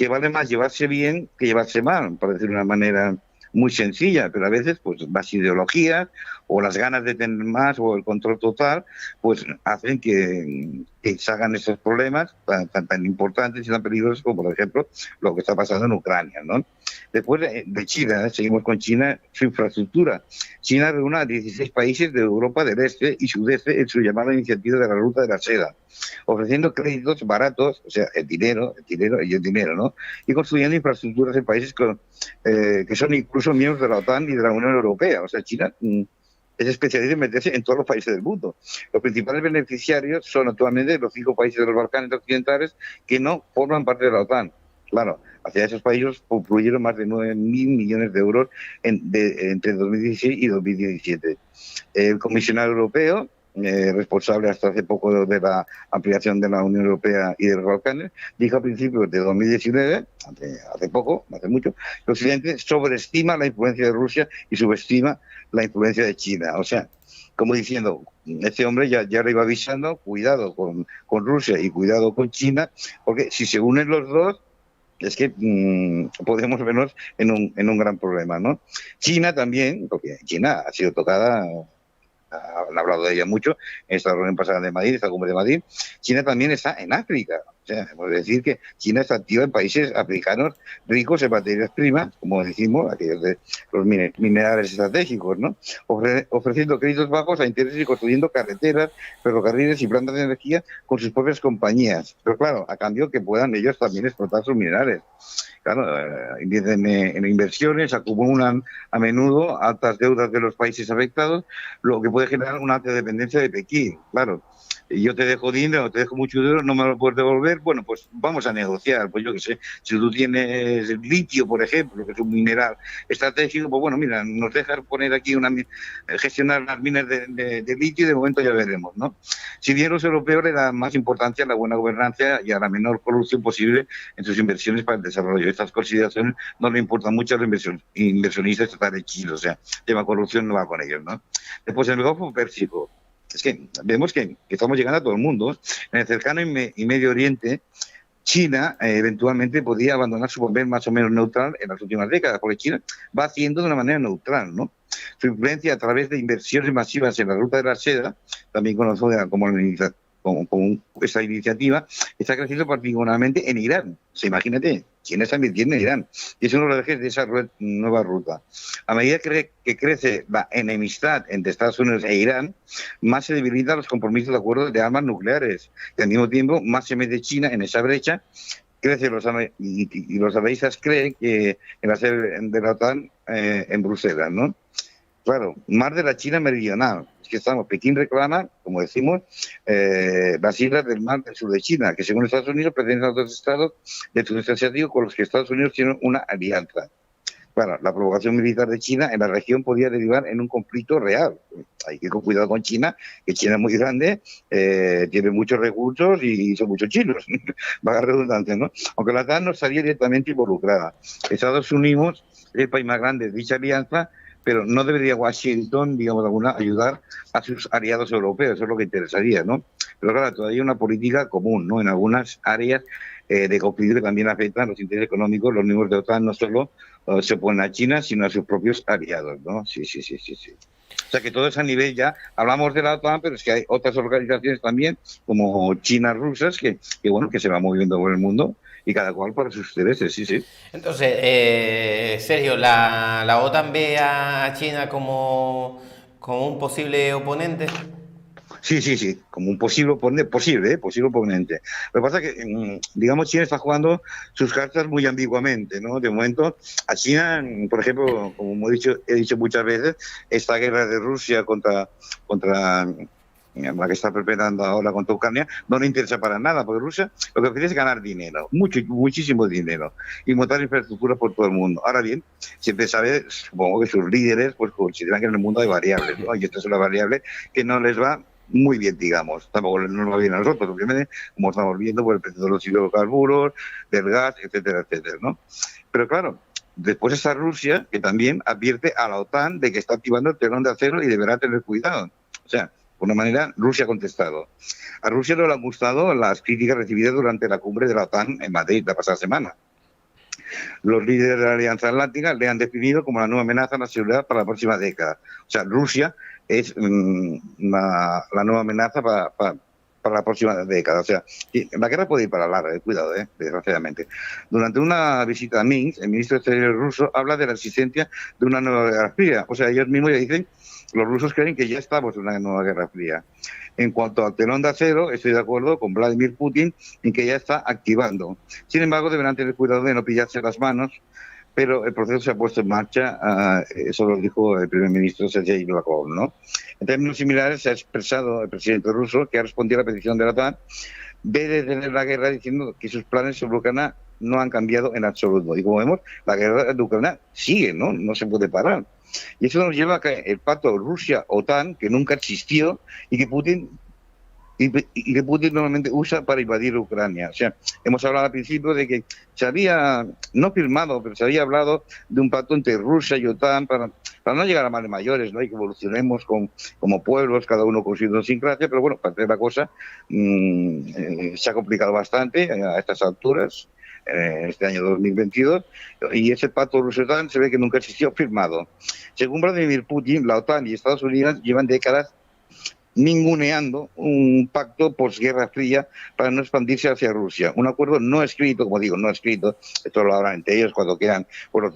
vale más llevarse bien que llevarse mal, por decir de una manera muy sencilla, pero a veces pues las ideologías o las ganas de tener más o el control total pues hacen que salgan esos problemas tan importantes y tan peligrosos como por ejemplo lo que está pasando en Ucrania, ¿no? Después de China, seguimos con China, su infraestructura. China reúne a 16 países de Europa del Este y Sudeste en su llamada iniciativa de la Ruta de la Seda, ofreciendo créditos baratos, o sea, el dinero, ¿no? Y construyendo infraestructuras en países que son incluso miembros de la OTAN y de la Unión Europea. O sea, China es especialista en meterse en todos los países del mundo. Los principales beneficiarios son actualmente los 5 países de los Balcanes occidentales que no forman parte de la OTAN. Claro, hacia esos países fluyeron más de 9.000 millones de euros entre 2016 y 2017. El comisionado europeo, responsable hasta hace poco de la ampliación de la Unión Europea y de los Balcanes, dijo a principios de 2019, hace mucho, que Occidente sobreestima la influencia de Rusia y subestima la influencia de China. O sea, como diciendo, este hombre ya le iba avisando, cuidado con Rusia y cuidado con China, porque si se unen los dos, es que podemos vernos en un gran problema, ¿no? China también, porque China ha sido tocada, han hablado de ella mucho en esta reunión pasada de Madrid, esta cumbre de Madrid. China también está en África. O sea, podemos decir que China está activa en países africanos ricos en materias primas, como decimos, aquellos de los minerales estratégicos, ¿no? Ofreciendo créditos bajos a intereses y construyendo carreteras, ferrocarriles y plantas de energía con sus propias compañías. Pero claro, a cambio que puedan ellos también explotar sus minerales. Claro, invierten en inversiones, acumulan a menudo altas deudas de los países afectados, lo que puede generar una alta dependencia de Pekín. Claro, yo te dejo dinero, te dejo mucho dinero, no me lo puedes devolver, bueno, pues vamos a negociar. Pues yo qué sé, si tú tienes litio, por ejemplo, que es un mineral estratégico, pues bueno, mira, nos dejas poner aquí gestionar las minas de litio y de momento ya veremos, ¿no? Si bien los europeos le dan más importancia a la buena gobernanza y a la menor corrupción posible en sus inversiones para el desarrollo. Estas consideraciones no le importan mucho a los inversionistas estatales chinos, o sea, el tema corrupción no va con ellos, ¿no? Después, en el Golfo Pérsico, es que vemos que estamos llegando a todo el mundo. En el cercano y Medio Oriente, China eventualmente podía abandonar su papel más o menos neutral en las últimas décadas, porque China va haciendo de una manera neutral, ¿no? Su influencia a través de inversiones masivas en la Ruta de la Seda, también conocida como esta iniciativa, está creciendo particularmente en Irán. O sea, imagínate, China está invirtiendo en Irán. Y eso no lo dejes de esa nueva ruta. A medida que crece la enemistad entre Estados Unidos e Irán, más se debilitan los compromisos de acuerdos de armas nucleares. Y al mismo tiempo, más se mete China en esa brecha. Crece y los analistas creen que en la sede de la OTAN en Bruselas, ¿no? Claro, mar de la China meridional. Es que Pekín reclama, como decimos, las islas del mar del sur de China, que según Estados Unidos pertenecen a otros estados del sudeste asiático con los que Estados Unidos tiene una alianza. Claro, la provocación militar de China en la región podría derivar en un conflicto real. Hay que ir con cuidado con China, que China es muy grande, tiene muchos recursos y son muchos chinos, vaga redundancia, ¿no? Aunque la OTAN no estaría directamente involucrada. Estados Unidos es el país más grande de dicha alianza, pero no debería Washington, digamos, ayudar a sus aliados europeos, eso es lo que interesaría, ¿no? Pero claro, todavía hay una política común, ¿no? En algunas áreas de conflicto que también afectan los intereses económicos. Los miembros de la OTAN no solo se oponen a China, sino a sus propios aliados, ¿no? Sí. O sea que todo es a nivel ya, hablamos de la OTAN, pero es que hay otras organizaciones también, como chinas, rusas, que se van moviendo por el mundo y cada cual para sus intereses, sí. Entonces, Sergio, ¿la OTAN ve a China como un posible oponente? Sí, como un posible oponente. Lo que pasa es que, digamos, China está jugando sus cartas muy ambiguamente, ¿no? De momento, a China, por ejemplo, como he dicho muchas veces, esta guerra de Rusia contra la que está perpetrando ahora contra Ucrania, no le interesa para nada, porque Rusia lo que quiere es ganar dinero, muchísimo dinero, y montar infraestructura por todo el mundo. Ahora bien, siempre sabe, supongo que sus líderes pues consideran que en el mundo hay variables, ¿no? Y esta es una variable que no les va muy bien, digamos. Tampoco nos va bien a nosotros, obviamente, como estamos viendo por el precio de los hidrocarburos, del gas, etcétera, ¿no? Pero claro, después está Rusia, que también advierte a la OTAN de que está activando el telón de acero y deberá tener cuidado. O sea, de una manera, Rusia ha contestado. A Rusia no le han gustado las críticas recibidas durante la cumbre de la OTAN en Madrid la pasada semana. Los líderes de la Alianza Atlántica le han definido como la nueva amenaza a la seguridad para la próxima década. O sea, Rusia es la nueva amenaza para la próxima década. O sea, la guerra puede ir para larga, cuidado, desgraciadamente. Durante una visita a Minsk, el ministro de Exteriores ruso habla de la existencia de una nueva guerra fría. O sea, ellos mismos ya dicen, los rusos creen que ya estamos en una nueva guerra fría. En cuanto al telón de acero, estoy de acuerdo con Vladimir Putin en que ya está activando. Sin embargo, deberán tener cuidado de no pillarse las manos, pero el proceso se ha puesto en marcha, eso lo dijo el primer ministro Sergei Lavrov, ¿no? En términos similares se ha expresado el presidente ruso, que ha respondido a la petición de la OTAN, de detener la guerra diciendo que sus planes sobre Ucrania no han cambiado en absoluto. Y como vemos, la guerra de Ucrania sigue, no se puede parar. Y eso nos lleva a que el pacto Rusia-OTAN, que nunca existió y que Putin normalmente usa para invadir Ucrania. O sea, hemos hablado al principio de que se había, no firmado, pero se había hablado de un pacto entre Rusia y OTAN para no llegar a males mayores, ¿no? Y que evolucionemos como pueblos, cada uno con su idiosincrasia, pero bueno, parte de la cosa se ha complicado bastante a estas alturas, este año 2022, y ese pacto ruso-OTAN se ve que nunca existió firmado. Según Vladimir Putin, la OTAN y Estados Unidos llevan décadas ninguneando un pacto posguerra fría para no expandirse hacia Rusia. Un acuerdo no escrito, como digo, no escrito, esto lo hablan entre ellos cuando quedan por los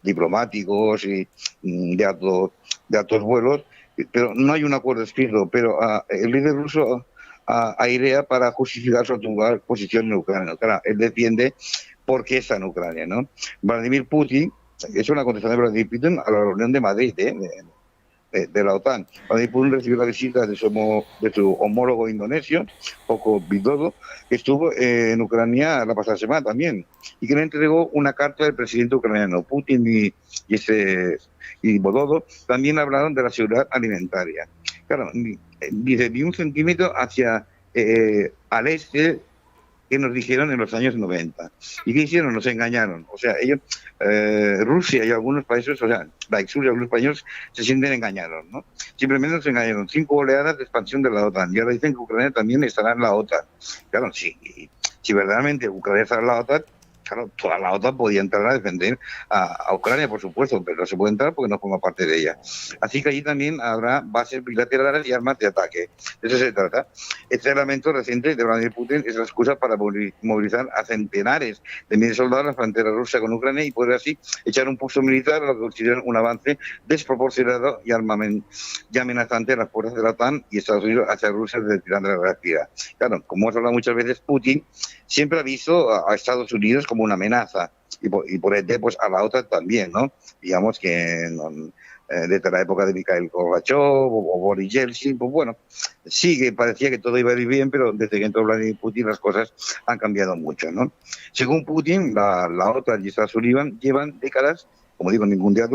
diplomáticos y de altos vuelos, pero no hay un acuerdo escrito, pero el líder ruso airea para justificar su actual posición en Ucrania. Claro, él defiende por qué está en Ucrania, ¿no? Vladimir Putin, es una contestación de Vladimir Putin a la reunión de Madrid, de la OTAN. Vladimir Putin recibió la visita de su homólogo indonesio, Joko Widodo, que estuvo en Ucrania la pasada semana también, y que le entregó una carta del presidente ucraniano. Putin y Widodo también hablaron de la seguridad alimentaria. Claro, dice, ni un centímetro hacia al este que nos dijeron en los años 90. ¿Y qué hicieron? Nos engañaron. O sea, ellos, Rusia y algunos países, o sea, la Sur y algunos países se sienten engañados, ¿no? Simplemente nos engañaron. 5 oleadas de expansión de la OTAN. Y ahora dicen que Ucrania también estará en la OTAN. Claro, si verdaderamente Ucrania estará en la OTAN, claro, toda la OTAN podía entrar a defender a Ucrania, por supuesto, pero no se puede entrar porque no forma parte de ella. Así que allí también habrá bases bilaterales y armas de ataque. De eso se trata. Este elemento reciente de Vladimir Putin es la excusa para movilizar a centenares de miles de soldados en la frontera rusa con Ucrania y poder así echar un pulso militar a lo que consideran un avance desproporcionado y amenazante a las fuerzas de la OTAN y Estados Unidos hacia Rusia desde el final de la Guerra Fría. Claro, como hemos hablado muchas veces, Putin siempre ha visto a Estados Unidos como una amenaza y por ende pues a la OTAN también, ¿no? Digamos que desde la época de Mikhail Gorbachev o Boris Yeltsin, pues bueno, sí que parecía que todo iba a ir bien, pero desde que entró Vladimir Putin las cosas han cambiado mucho, ¿no? Según Putin, la OTAN y Estados Unidos llevan décadas, como digo, ningún día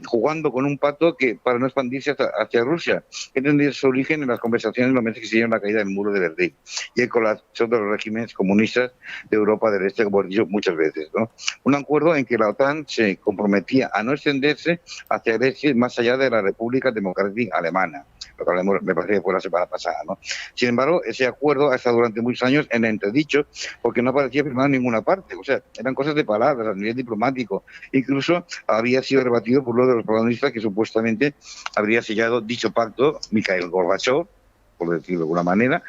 jugando con un pacto que para no expandirse hacia Rusia, que tendría su origen en las conversaciones en los meses que siguieron la caída del muro de Berlín y el colapso de los regímenes comunistas de Europa del Este, como he dicho muchas veces, ¿no? Un acuerdo en que la OTAN se comprometía a no extenderse hacia el este más allá de la República Democrática Alemana. lo que hablamos, me parece que fue la semana pasada, ¿no? Sin embargo, ese acuerdo ha estado durante muchos años en entredicho porque no aparecía firmado en ninguna parte, o sea, eran cosas de palabras a nivel diplomático. Incluso había sido rebatido por uno de los protagonistas que supuestamente habría sellado dicho pacto, Mikhail Gorbachev, por decirlo de alguna manera,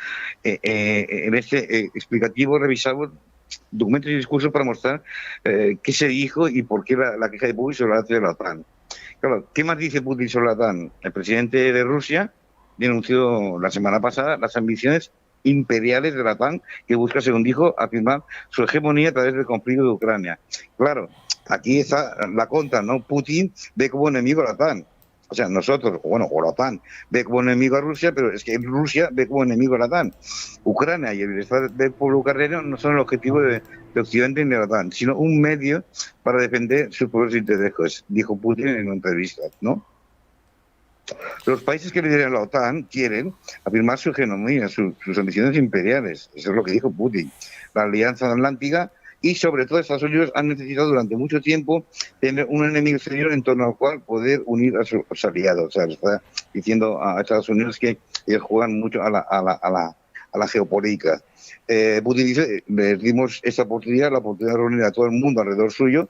en este explicativo revisado documentos y discursos para mostrar qué se dijo y por qué la queja de Putin sobre la de la OTAN. Claro, ¿qué más dice Putin sobre la OTAN? El presidente de Rusia denunció la semana pasada las ambiciones imperiales de la OTAN que busca, según dijo, afirmar su hegemonía a través del conflicto de Ucrania. Claro, aquí está la contra, ¿no? Putin ve como enemigo a la OTAN. O sea, nosotros, bueno, o la OTAN ve como enemigo a Rusia, pero es que Rusia ve como enemigo a la OTAN. Ucrania y el bienestar del pueblo ucraniano no son el objetivo de Occidente ni de la OTAN, sino un medio para defender sus propios intereses, dijo Putin en una entrevista, ¿no? Los países que lideran la OTAN quieren afirmar su hegemonía, sus ambiciones imperiales. Eso es lo que dijo Putin. La Alianza Atlántica y sobre todo Estados Unidos han necesitado durante mucho tiempo tener un enemigo exterior en torno al cual poder unir a sus aliados. O sea, está diciendo a Estados Unidos que ellos juegan mucho a la geopolítica. Putin dice, le dimos esta oportunidad, la oportunidad de reunir a todo el mundo alrededor suyo,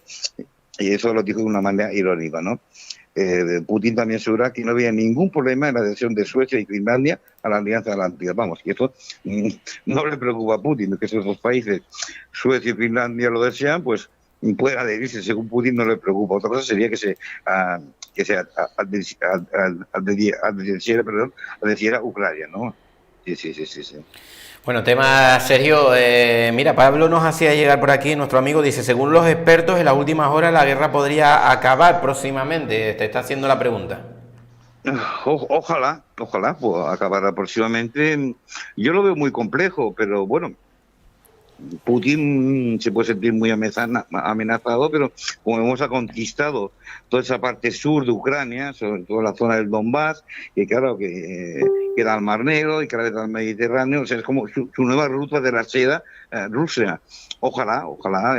y eso lo dijo de una manera irónica, ¿no? Putin también asegura que no había ningún problema en la adhesión de Suecia y Finlandia a la Alianza Atlántica. Vamos, y eso no le preocupa a Putin, que esos dos países, Suecia y Finlandia, lo desean, pues pueden adherirse, según Putin no le preocupa. Otra cosa sería que se adhesiera Ucrania, ¿no? Sí. Bueno, tema Sergio, mira, Pablo nos hacía llegar por aquí, nuestro amigo dice, según los expertos, en las últimas horas la guerra podría acabar próximamente. Te está haciendo la pregunta. Ojalá pues, acabará próximamente. Yo lo veo muy complejo, pero bueno, Putin se puede sentir muy amenazado, pero como hemos conquistado toda esa parte sur de Ucrania, sobre todo la zona del Donbass, y claro que queda al Mar Negro y cada vez al Mediterráneo, o sea, es como su nueva ruta de la seda Rusia. Ojalá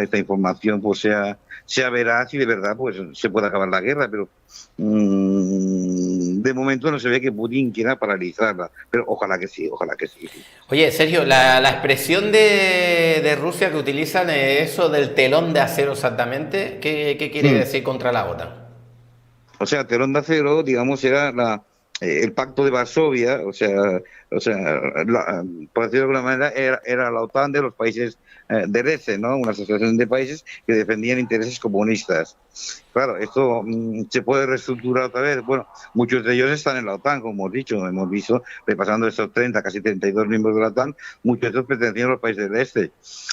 esta información pues sea veraz y de verdad pues se pueda acabar la guerra, pero de momento no se ve que Putin quiera paralizarla, pero ojalá que sí. Oye, Sergio, la expresión de Rusia que utilizan es eso del telón de acero exactamente, ¿qué quiere decir contra la OTAN? O sea, telón de acero, digamos, era el pacto de Varsovia, o sea, por decirlo de alguna manera, era la OTAN de los países del este, ¿no? Una asociación de países que defendían intereses comunistas. Claro, esto se puede reestructurar otra vez. Bueno, muchos de ellos están en la OTAN, como hemos dicho, hemos visto, repasando estos 30, casi 32 miembros de la OTAN, muchos de ellos pertenecían a los países del este.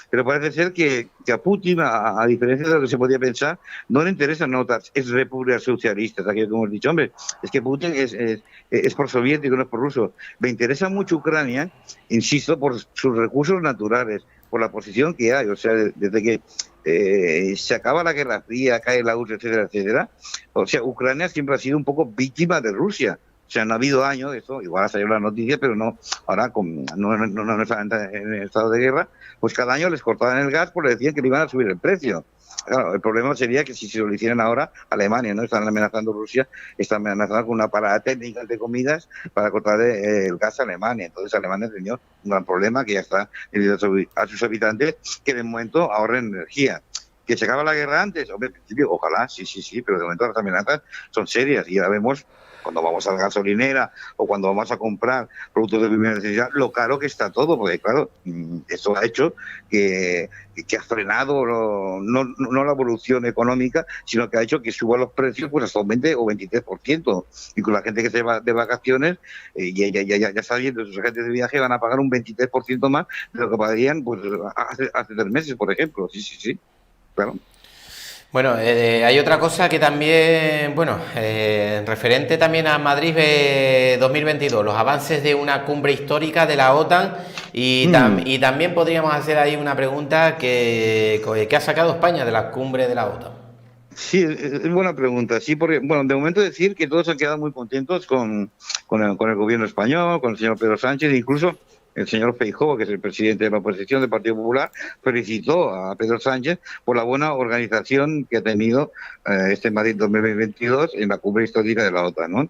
Pero parece ser que a Putin, a diferencia de lo que se podía pensar, no le interesan notas, es repúblicas socialistas, aquello que hemos dicho. Hombre, es que Putin es por soviético, no es por ruso. Le interesa mucho Ucrania, insisto, por sus recursos naturales, por la posición que hay, o sea, desde que se acaba la Guerra Fría, cae la URSS, etcétera, o sea, Ucrania siempre ha sido un poco víctima de Rusia. O sea, no ha habido años de eso, igual ha salido la noticia, pero no, ahora no están en estado de guerra, pues cada año les cortaban el gas porque decían que le iban a subir el precio. Claro, el problema sería que si se lo hicieran ahora, Alemania, ¿no? Están amenazando Rusia, están amenazando con una parada técnica, entre comillas, para cortar el gas a Alemania. Entonces Alemania tenía un gran problema que ya está a sus habitantes que de momento ahorren energía. ¿Que se acaba la guerra antes? Hombre, en principio, ojalá, sí, pero de momento las amenazas son serias y ya vemos cuando vamos a la gasolinera o cuando vamos a comprar productos de primera necesidad, lo caro que está todo, porque claro, eso ha hecho que ha frenado no la evolución económica, sino que ha hecho que suban los precios pues hasta un 20 o 23%. Y con la gente que se va de vacaciones, ya sabiendo sus agentes de viaje van a pagar un 23% más de lo que pagarían pues hace 3 meses, por ejemplo. Sí, claro. Bueno, hay otra cosa que también, bueno, referente también a Madrid 2022, los avances de una cumbre histórica de la OTAN y también podríamos hacer ahí una pregunta que ha sacado España de la cumbre de la OTAN. Sí, es buena pregunta. Sí, porque, bueno, de momento decir que todos han quedado muy contentos con el gobierno español, con el señor Pedro Sánchez, incluso el señor Feijóo, que es el presidente de la oposición del Partido Popular, felicitó a Pedro Sánchez por la buena organización que ha tenido este Madrid 2022 en la cumbre histórica de la OTAN, ¿no?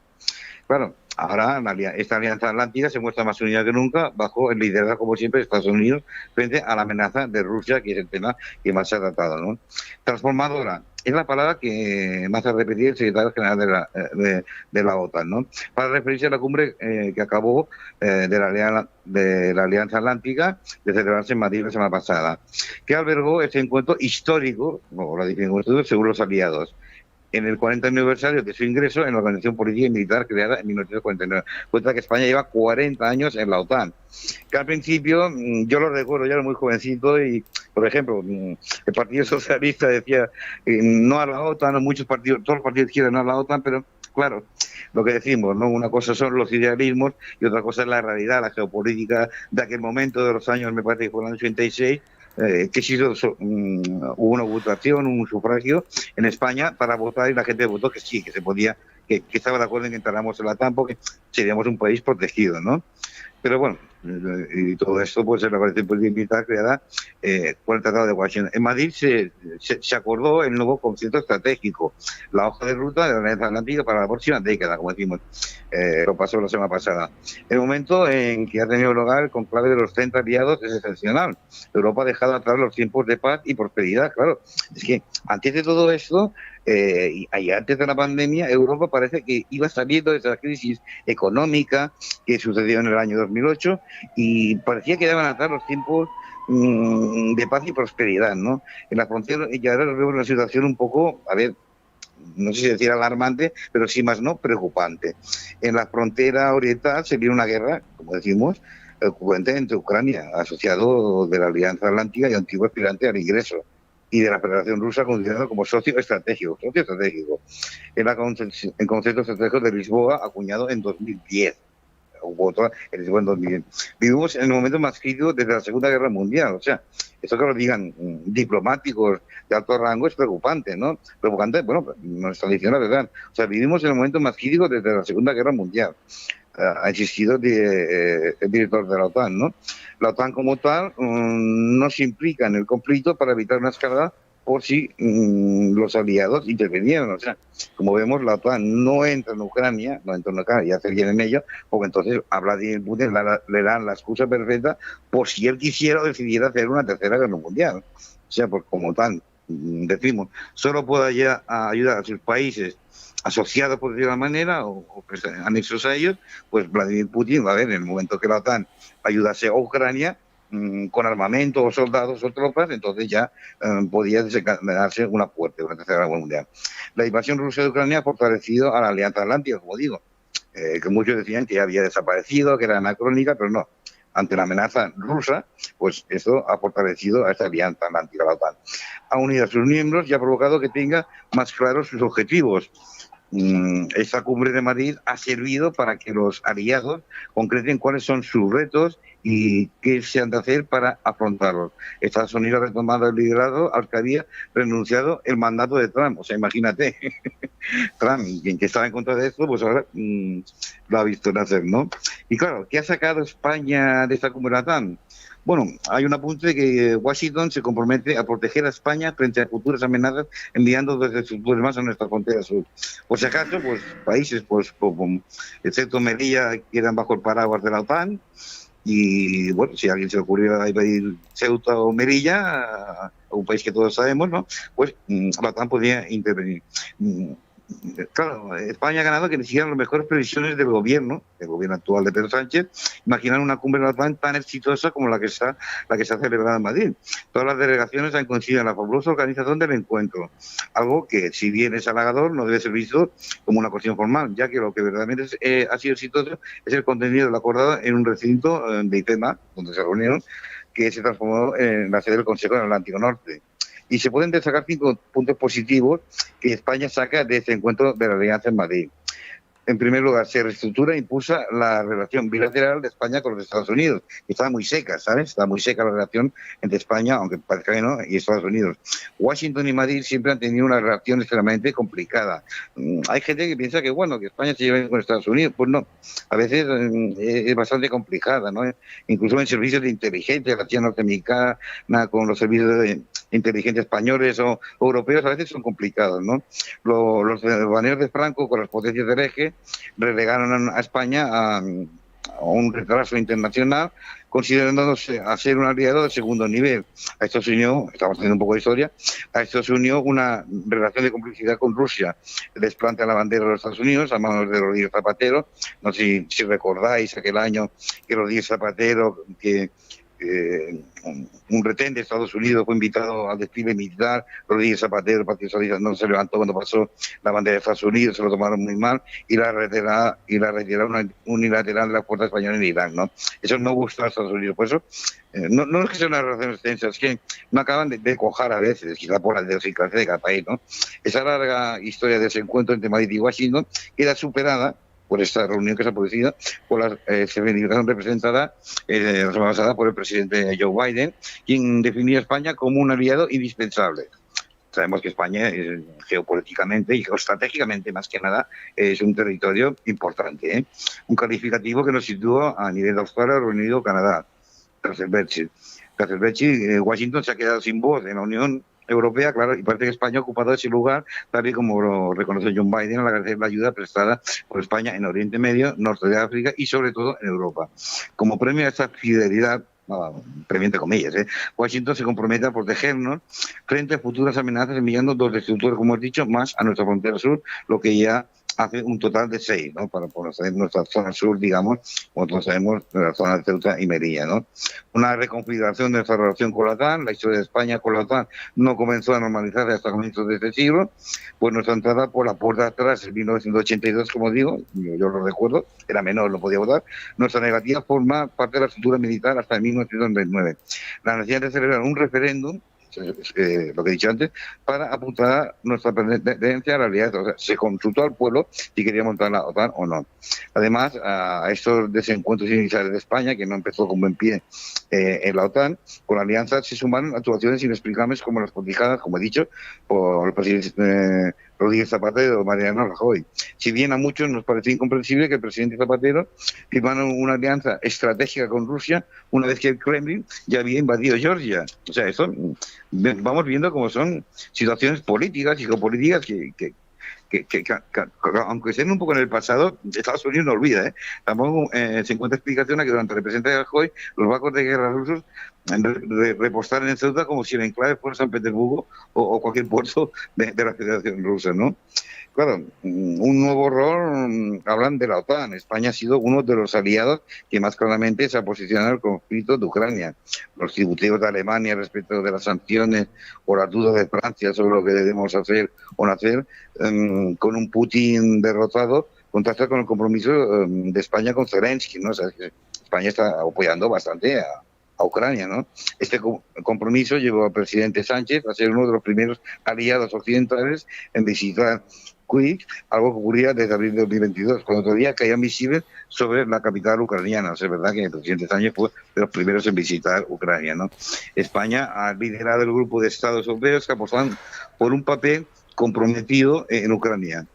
Claro, Ahora esta alianza atlántica se muestra más unida que nunca bajo el liderazgo, como siempre, de Estados Unidos frente a la amenaza de Rusia, que es el tema que más se ha tratado, ¿no? Transformadora es la palabra que más ha repetido el secretario general de la OTAN, ¿no? Para referirse a la cumbre que acabó de la Alianza Atlántica de celebrarse en Madrid la semana pasada, que albergó este encuentro histórico, como lo dicen según los aliados, en el 40 aniversario de su ingreso en la organización política y militar creada en 1949. Cuenta que España lleva 40 años en la OTAN. Que al principio, yo lo recuerdo, yo era muy jovencito y, por ejemplo, el Partido Socialista decía no a la OTAN, muchos partidos, todos los partidos quieren no a la OTAN, pero claro, lo que decimos, ¿no? Una cosa son los idealismos y otra cosa es la realidad, la geopolítica de aquel momento, de los años, me parece que fue en el 86, que hubo una votación, un sufragio en España para votar y la gente votó que sí, que se podía, que estaba de acuerdo en que entráramos en la OTAN porque seríamos un país protegido, ¿no? Pero bueno, y todo esto pues es la organización política militar creada por el Tratado de Washington. En Madrid se acordó el nuevo concepto estratégico, la hoja de ruta de la Alianza Atlántica para la próxima década, como decimos, lo pasó la semana pasada. El momento en que ha tenido lugar el conclave de los 30 aliados es excepcional. Europa ha dejado atrás los tiempos de paz y prosperidad, claro. Es que antes de todo esto, y antes de la pandemia, Europa parece que iba saliendo de esa crisis económica que sucedió en el año 2008 y parecía que iban a atrás los tiempos de paz y prosperidad, ¿no? En la frontera ya ahora vemos una situación un poco, a ver, no sé si decir alarmante, pero sí más no preocupante. En la frontera oriental se viene una guerra, como decimos, ocurrente entre Ucrania, asociado de la Alianza Atlántica y antiguo aspirante al ingreso, y de la Federación Rusa considerado como socio estratégico, en concepto estratégico de Lisboa, acuñado en 2010. Hubo otra en Lisboa en 2010. Vivimos en el momento más crítico desde la Segunda Guerra Mundial, o sea, esto que lo digan diplomáticos de alto rango es preocupante, ¿no? Preocupante, bueno, no está diciendo la verdad. O sea, vivimos en el momento más crítico desde la Segunda Guerra Mundial. Ha existido el director de la OTAN, ¿no? La OTAN como tal no se implica en el conflicto para evitar una escalada por si los aliados intervinieron. O sea, como vemos, la OTAN no entra en Ucrania, y hace bien en ello, porque entonces a Vladimir Putin le dan la excusa perfecta por si él quisiera o decidiera hacer una tercera guerra mundial. O sea, pues como tal, decimos, solo puede ayudar a sus países asociados, por decirlo de alguna manera, o anexos a ellos, pues Vladimir Putin va a ver en el momento que la OTAN ayudase a Ucrania con armamento o soldados o tropas, entonces ya podía desencadenarse una tercera guerra mundial. La invasión rusa de Ucrania ha fortalecido a la Alianza Atlántica, como digo, que muchos decían que ya había desaparecido, que era anacrónica, pero no. Ante la amenaza rusa, pues esto ha fortalecido a esta Alianza Atlántica, la OTAN. Ha unido a sus miembros y ha provocado que tenga más claros sus objetivos. Esta cumbre de Madrid ha servido para que los aliados concreten cuáles son sus retos y qué se han de hacer para afrontarlos. Estados Unidos ha retomado el liderazgo al que había renunciado el mandato de Trump. O sea, imagínate, Trump, quien que estaba en contra de esto, pues ahora lo ha visto nacer, ¿no? Y claro, ¿qué ha sacado España de esta cumbre OTAN? Bueno, hay un apunte de que Washington se compromete a proteger a España frente a futuras amenazas enviando desde sus más a nuestra frontera sur. Por si acaso, pues países, pues como excepto Melilla, quedan bajo el paraguas de la OTAN. Y bueno, si a alguien se le ocurriera ir Ceuta o Melilla, un país que todos sabemos, ¿no? Pues la OTAN podría intervenir. Claro, España ha ganado que le sigan las mejores previsiones del gobierno actual de Pedro Sánchez. Imaginar una cumbre de la OTAN tan exitosa como la que se ha celebrado en Madrid. Todas las delegaciones han coincidido en la fabulosa organización del encuentro, algo que, si bien es halagador, no debe ser visto como una cuestión formal, ya que lo que verdaderamente ha sido exitoso es el contenido de lo acordado en un recinto de IFEMA, donde se reunieron, que se transformó en la sede del Consejo del Atlántico Norte. Y se pueden destacar 5 puntos positivos que España saca de este encuentro de la Alianza en Madrid. En primer lugar, se reestructura e impulsa la relación bilateral de España con los Estados Unidos, que está muy seca, ¿sabes? Está muy seca la relación entre España, aunque parezca que no, y Estados Unidos. Washington y Madrid siempre han tenido una relación extremadamente complicada. Hay gente que piensa que, bueno, que España se lleva bien con Estados Unidos. Pues no, a veces es bastante complicada, ¿no? Incluso en servicios de inteligencia, la CIA norteamericana con los servicios de inteligentes españoles o europeos a veces son complicados, ¿no? Los baneos de Franco con las potencias del eje relegaron a España a un retraso internacional, considerándose a ser un aliado de segundo nivel. A esto se unió, estamos haciendo un poco de historia, a esto se unió una relación de complicidad con Rusia. Les plantea la bandera de los Estados Unidos a manos de Rodríguez Zapatero. No sé si recordáis aquel año que Rodríguez Zapatero, que un retén de Estados Unidos fue invitado al desfile militar. Rodríguez Zapatero, el Partido Socialista, no se levantó cuando pasó la bandera de Estados Unidos, se lo tomaron muy mal, y la retiraron unilateral de la fuerza española en Irán, ¿no? Eso no gusta a Estados Unidos. Por eso, no es que sea una relación extensa, es que no acaban de cojar a veces, quizá por la idiosincrasia de cada país, ¿no? Esa larga historia de ese encuentro entre Madrid y Washington queda superada por esta reunión que se ha producido, por la celebración representada la semana pasada por el presidente Joe Biden, quien definía a España como un aliado indispensable. Sabemos que España, geopolíticamente y geoestratégicamente más que nada, es un territorio importante, ¿eh? Un calificativo que nos sitúa a nivel de Australia, Reino Unido, Canadá, tras el Brexit. Tras el Brexit, Washington se ha quedado sin voz en la Unión Europea, claro, y parece que España ha ocupado ese lugar, tal y como lo reconoce John Biden al agradecer la ayuda prestada por España en Oriente Medio, Norte de África y sobre todo en Europa. Como premio a esta fidelidad, premio entre comillas, Washington se compromete a protegernos frente a futuras amenazas, enviando 2 destructores, como he dicho, más a nuestra frontera sur, lo que ya hace un total de 6, ¿no? Para conocer nuestra zona sur, digamos, como todos sabemos, la zona de Ceuta y Melilla, ¿no? Una reconfiguración de nuestra relación con la OTAN. La historia de España con la OTAN no comenzó a normalizarse hasta comienzos de este siglo, pues nuestra entrada por la puerta de atrás en 1982, como digo, yo lo recuerdo, era menor, lo podía votar. Nuestra negativa forma parte de la estructura militar hasta 1999. La necesidad de celebrar un referéndum, lo que he dicho antes, para apuntar nuestra pertenencia a la realidad. O sea, se consultó al pueblo si quería montar la OTAN o no. Además, a estos desencuentros iniciales de España, que no empezó con buen pie en la OTAN, con la alianza se sumaron actuaciones inexplicables como las cotizadas, como he dicho, por el presidente Rodríguez Zapatero o Mariano Rajoy. Si bien a muchos nos pareció incomprensible que el presidente Zapatero firmara una alianza estratégica con Rusia una vez que el Kremlin ya había invadido Georgia. O sea, eso vamos viendo cómo son situaciones políticas y geopolíticas que aunque estén un poco en el pasado, Estados Unidos no olvida, ¿eh? Tampoco se encuentra explicación a que durante el presidente Rajoy los barcos de guerra rusos repostaran en Ceuta como si el enclave fuera San Petersburgo o cualquier puerto de la Federación Rusa, ¿no? Claro, un nuevo rol, hablan de la OTAN. España ha sido uno de los aliados que más claramente se ha posicionado en el conflicto de Ucrania. Los tributeos de Alemania respecto de las sanciones o las dudas de Francia sobre lo que debemos hacer o no hacer, con un Putin derrotado, contrasta con el compromiso de España con Zelensky, ¿no? O sea, que España está apoyando bastante a Ucrania, ¿no? Este compromiso llevó al presidente Sánchez a ser uno de los primeros aliados occidentales en visitar Kyiv, algo que ocurría desde abril de 2022, cuando todavía caían misiles sobre la capital ucraniana. O sea, es verdad que el presidente Sánchez fue de los primeros en visitar Ucrania, ¿no? España ha liderado el grupo de estados europeos que apostaban por un papel comprometido en Ucrania.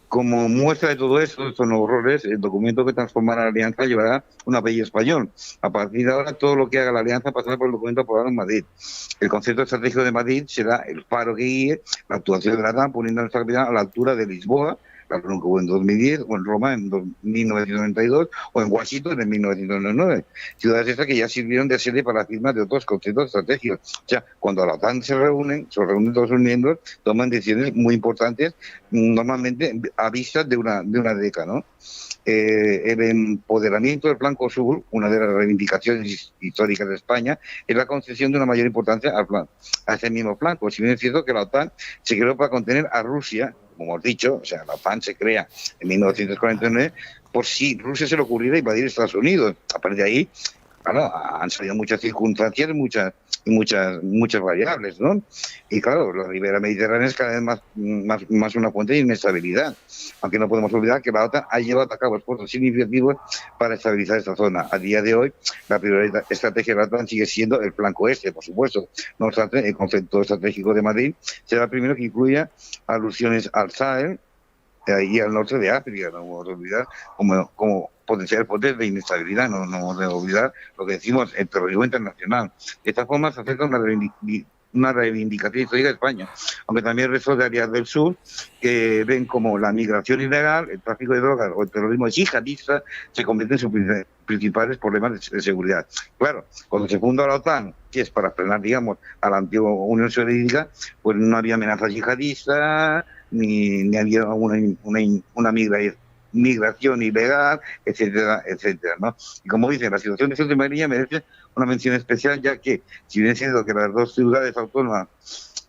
Como muestra de todo esto, de estos nuevos roles, el documento que transformará la alianza llevará un apellido español. A partir de ahora, todo lo que haga la alianza pasará por el documento aprobado en Madrid. El concepto estratégico de Madrid será el faro que guíe la actuación de la OTAN, poniendo a nuestra capital a la altura de Lisboa, la que hubo en 2010, o en Roma en 1992, o en Washington en 1999. Ciudades estas que ya sirvieron de sede para la firma de otros conceptos estratégicos. O sea, cuando la OTAN se reúnen todos sus miembros, toman decisiones muy importantes, normalmente a vistas de una década, ¿no? El empoderamiento del flanco sur, una de las reivindicaciones históricas de España, es la concesión de una mayor importancia a ese mismo flanco. Si bien es cierto que la OTAN se creó para contener a Rusia, como hemos dicho, o sea, la OTAN se crea en 1949 por si Rusia se le ocurriera invadir Estados Unidos. A partir de ahí, claro, han salido muchas circunstancias, muchas variables, ¿no? Y claro, la ribera mediterránea es cada vez más una fuente de inestabilidad, aunque no podemos olvidar que la OTAN ha llevado a cabo esfuerzos significativos para estabilizar esta zona. A día de hoy, la prioridad estratégica de la OTAN sigue siendo el flanco este, por supuesto. No obstante, el concepto estratégico de Madrid será el primero que incluya alusiones al Sahel y al norte de África. No vamos a olvidar como potencial poder de inestabilidad, no vamos a olvidar lo que decimos, el terrorismo internacional. De esta forma se acerca una una reivindicación histórica de España, aunque también el resto de áreas del sur que ven como la migración ilegal, el tráfico de drogas o el terrorismo yihadista se convierten en sus principales problemas de seguridad. Claro, cuando se funda la OTAN, que es para frenar, digamos, a la antigua Unión Soviética, pues no había amenazas yihadistas, ni había una migración ilegal, etcétera, etcétera, ¿no? Y como dicen, la situación de Ceuta y Melilla merece una mención especial, ya que, si bien es cierto que las dos ciudades autónomas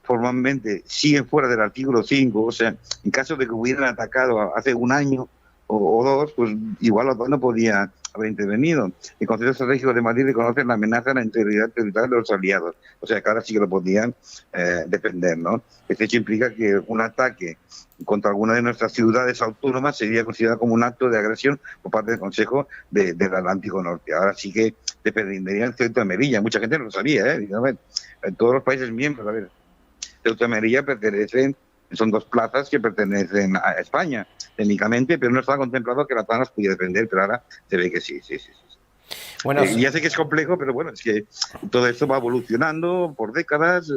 formalmente siguen fuera del artículo 5, o sea, en caso de que hubieran atacado hace un año o dos, pues igual la OTAN no podía haber intervenido. El Consejo Estratégico de Madrid reconoce la amenaza a la integridad territorial de los aliados, o sea que ahora sí que lo podían defender, ¿no? Este hecho implica que un ataque contra alguna de nuestras ciudades autónomas sería considerado como un acto de agresión por parte del Consejo del Atlántico Norte. Ahora sí que dependería el Ceuta y Melilla. Mucha gente no lo sabía, en todos los países miembros, a ver, Ceuta y Melilla son dos plazas que pertenecen a España, técnicamente, pero no estaba contemplado que la OTAN las pudiera defender, pero ahora se ve que sí. Bueno, ya sé que es complejo, pero bueno, es que todo esto va evolucionando por décadas,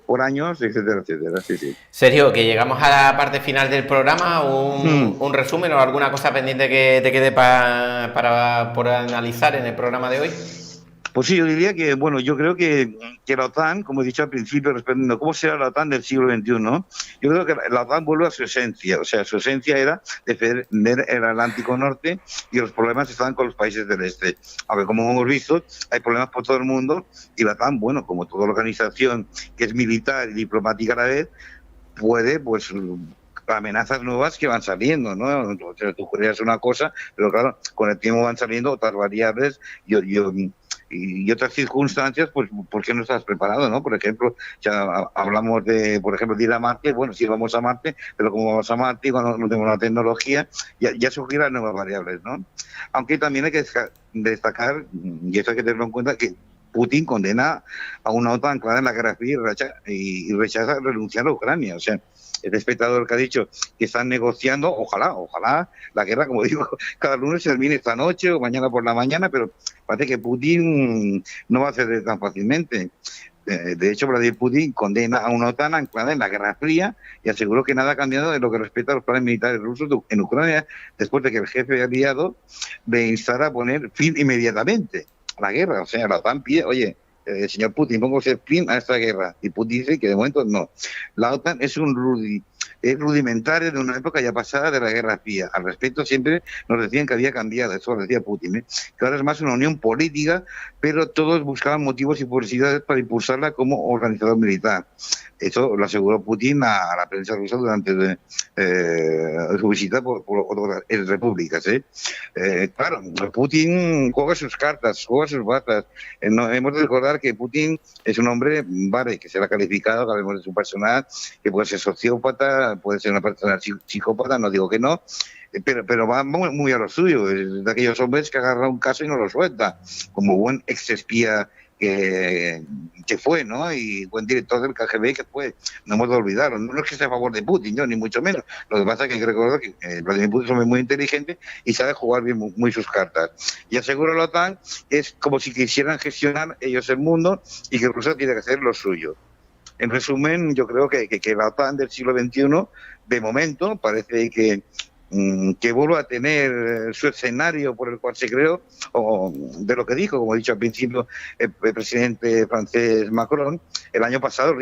por años, etcétera, etcétera. Sí. Sergio, que llegamos a la parte final del programa, un resumen o alguna cosa pendiente que te quede por analizar en el programa de hoy. Pues sí, yo diría que, bueno, yo creo que la OTAN, como he dicho al principio, respondiendo cómo será la OTAN del siglo XXI, ¿no? Yo creo que la OTAN vuelve a su esencia, o sea, su esencia era defender el Atlántico Norte y los problemas estaban con los países del este. Aunque como hemos visto, hay problemas por todo el mundo y la OTAN, bueno, como toda organización que es militar y diplomática a la vez, puede, pues, amenazas nuevas que van saliendo, ¿no? Entonces, tú creas una cosa, pero claro, con el tiempo van saliendo otras variables y otras circunstancias, pues, ¿por qué no estás preparado, no? Por ejemplo, ya hablamos de ir a Marte, bueno, sí vamos a Marte, pero como vamos a Marte y cuando no tenemos la tecnología, ya surgirán nuevas variables, ¿no? Aunque también hay que destacar, y eso hay que tenerlo en cuenta, que Putin condena a una OTAN anclada en la Guerra Fría y rechaza renunciar a Ucrania, o sea, el espectador que ha dicho que están negociando, ojalá la guerra, como digo, cada lunes se termine esta noche o mañana por la mañana, pero parece que Putin no va a ceder tan fácilmente. De hecho, Vladimir Putin condena a una OTAN anclada en la Guerra Fría y aseguró que nada ha cambiado de lo que respecta a los planes militares rusos en Ucrania, después de que el jefe aliado le instara a poner fin inmediatamente a la guerra. O sea, la OTAN pide, oye, señor Putin, póngase fin a esta guerra. Y Putin dice que de momento no. La OTAN es rudimentario de una época ya pasada de la Guerra Fría. Al respecto siempre nos decían que había cambiado, eso lo decía Putin, que ahora es más una unión política, pero todos buscaban motivos y publicidades para impulsarla como organizador militar. Eso lo aseguró Putin a la prensa rusa durante su visita por otras repúblicas. Claro, Putin juega sus cartas, juega sus batas. Hemos de recordar que Putin es un hombre, que será calificado, sabemos de su personalidad, que puede ser sociópata, puede ser una persona psicópata, no digo que no, pero va muy a lo suyo, es de aquellos hombres que agarra un caso y no lo suelta, como buen exespía que fue, ¿no? Y buen director del KGB que fue, no hemos de olvidarlo. No es que esté a favor de Putin, yo ni mucho menos. Lo que pasa es que hay que recordar que Vladimir Putin es un hombre muy inteligente y sabe jugar bien muy sus cartas. Y asegura la OTAN es como si quisieran gestionar ellos el mundo y que Rusia tiene que hacer lo suyo. En resumen, yo creo que la OTAN del siglo XXI, de momento, parece que vuelva a tener su escenario por el cual se creó, o de lo que dijo, como he dicho al principio, el presidente francés Macron, el año pasado,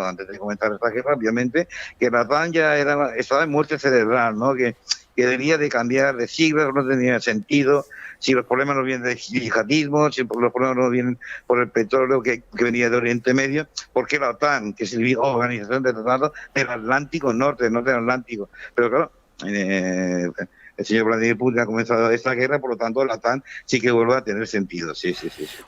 antes de comenzar esta guerra, obviamente, que la OTAN ya estaba en muerte cerebral, ¿no? Que debía de cambiar de siglas, no tenía sentido. Si los problemas no vienen del yihadismo, si los problemas no vienen por el petróleo que venía de Oriente Medio, ¿por qué la OTAN, que es la organización de tratado del Atlántico Norte, del norte del Atlántico? Pero claro, el señor Vladimir Putin ha comenzado esta guerra, por lo tanto la OTAN sí que vuelve a tener sentido. Sí.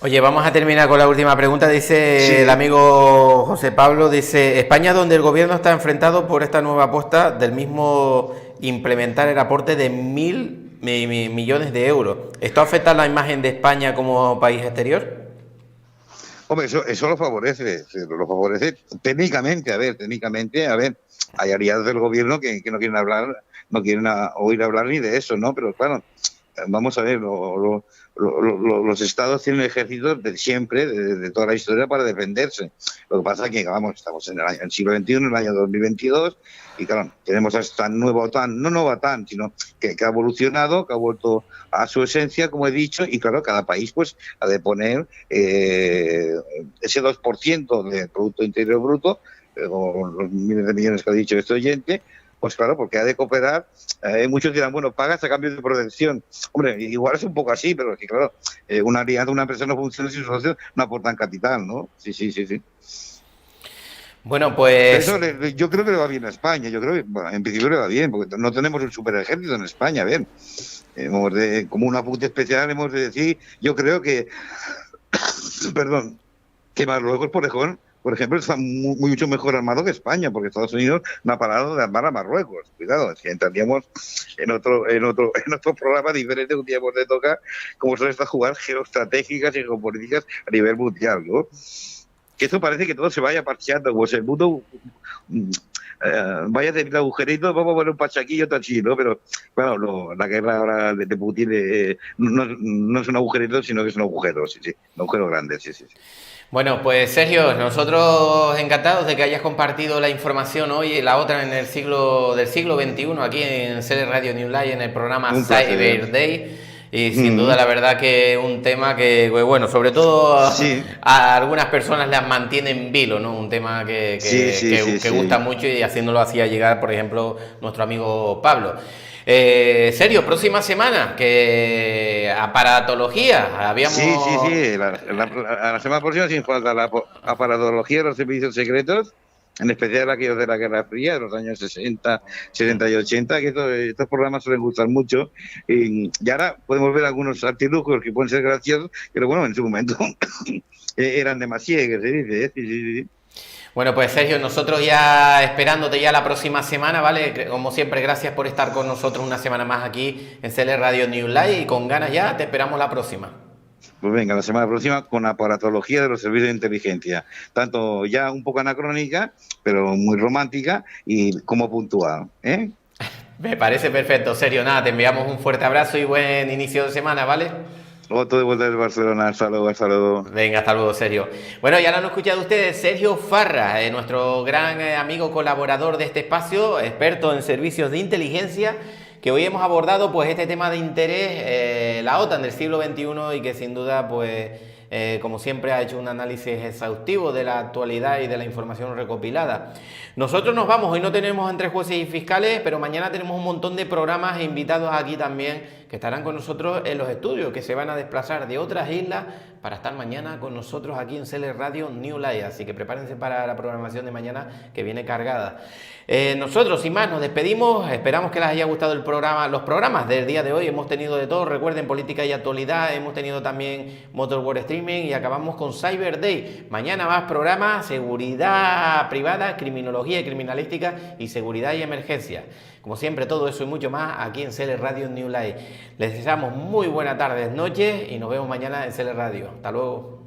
Oye, vamos a terminar con la última pregunta. Dice el amigo José Pablo, dice, España, donde el gobierno está enfrentado por esta nueva apuesta del mismo implementar el aporte de 1.000 millones de euros. ¿Esto afecta a la imagen de España como país exterior? Hombre, eso lo favorece técnicamente, a ver, hay aliados del gobierno que no quieren oír hablar ni de eso, ¿no? Pero claro, vamos a ver, los estados tienen ejércitos de siempre, de toda la historia, para defenderse. Lo que pasa es que, vamos, estamos en el siglo XXI, en el año 2022, y claro, tenemos a esta nueva OTAN, no nueva OTAN, sino que ha evolucionado, que ha vuelto a su esencia, como he dicho, y claro, cada país pues ha de poner ese 2% del Producto Interior Bruto, o los miles de millones que ha dicho este oyente, pues claro, porque ha de cooperar. Muchos dirán, bueno, pagas a cambio de protección. Hombre, igual es un poco así, pero es que claro, una alianza, una empresa no funciona si sus socios no aportan capital, ¿no? Sí. Bueno, pues... Eso yo creo que le va bien a España. Yo creo que, bueno, en principio le va bien, porque no tenemos un super ejército en España. A ver, como un apunte especial hemos de decir, yo creo que, perdón, que Marruecos, por ejemplo, está mucho mejor armado que España, porque Estados Unidos no ha parado de armar a Marruecos. Cuidado, es que entraríamos en otro programa diferente, un día hemos de tocar cómo son estas jugadas geoestratégicas y geopolíticas a nivel mundial, ¿no? Que eso parece que todo se vaya parcheando, como si el mundo vaya a tener agujeritos, vamos a poner un pachaquillo tan chido, ¿no? Pero claro, la guerra ahora de Putin no es un agujerito, sino que es un agujero, sí, un agujero grande, sí. Bueno, pues Sergio, nosotros encantados de que hayas compartido la información hoy y la otra del siglo XXI aquí en CL Radio New Life en el programa Cyber Day. Y sin duda, la verdad que un tema que, bueno, sobre todo a algunas personas las mantiene en vilo, ¿no? Un tema que gusta mucho, y haciéndolo así a llegar, por ejemplo, nuestro amigo Pablo. Sergio, próxima semana, que aparatología, habíamos... Sí, la semana próxima sin falta la aparatología de los servicios secretos, en especial aquellos de la Guerra Fría, de los años 60, 70 y 80, que estos programas suelen gustar mucho. Y ahora podemos ver algunos artilugios que pueden ser graciosos, pero bueno, en su momento eran demasiado, que se dice, sí. Bueno, pues Sergio, nosotros ya esperándote ya la próxima semana, ¿vale? Como siempre, gracias por estar con nosotros una semana más aquí en CL Radio New Life, y con ganas ya te esperamos la próxima. Pues venga, la semana próxima con aparatología de los servicios de inteligencia, tanto ya un poco anacrónica, pero muy romántica y como puntual, ¿eh? Me parece perfecto, Sergio. Nada, te enviamos un fuerte abrazo y buen inicio de semana, ¿vale? Otro de vuelta del Barcelona, hasta luego. Venga, hasta luego, Sergio. Bueno, ya lo han escuchado ustedes, Sergio Farra, nuestro gran amigo colaborador de este espacio, experto en servicios de inteligencia, que hoy hemos abordado pues este tema de interés, la OTAN del siglo XXI, y que sin duda pues como siempre ha hecho un análisis exhaustivo de la actualidad y de la información recopilada. Nosotros nos vamos, hoy no tenemos Entre Jueces y Fiscales, pero mañana tenemos un montón de programas e invitados aquí también que estarán con nosotros en los estudios, que se van a desplazar de otras islas para estar mañana con nosotros aquí en CL Radio New Life, así que prepárense para la programación de mañana, que viene cargada. Nosotros, sin más, nos despedimos, esperamos que les haya gustado el programa, los programas del día de hoy. Hemos tenido de todo, recuerden, política y actualidad, hemos tenido también Motor World Streaming, y acabamos con Cyber Day. Mañana más programas, seguridad privada, criminología y criminalística, y seguridad y emergencia. Como siempre, todo eso y mucho más aquí en CL Radio New Life. Les deseamos muy buenas tardes, noches, y nos vemos mañana en CL Radio. Hasta luego.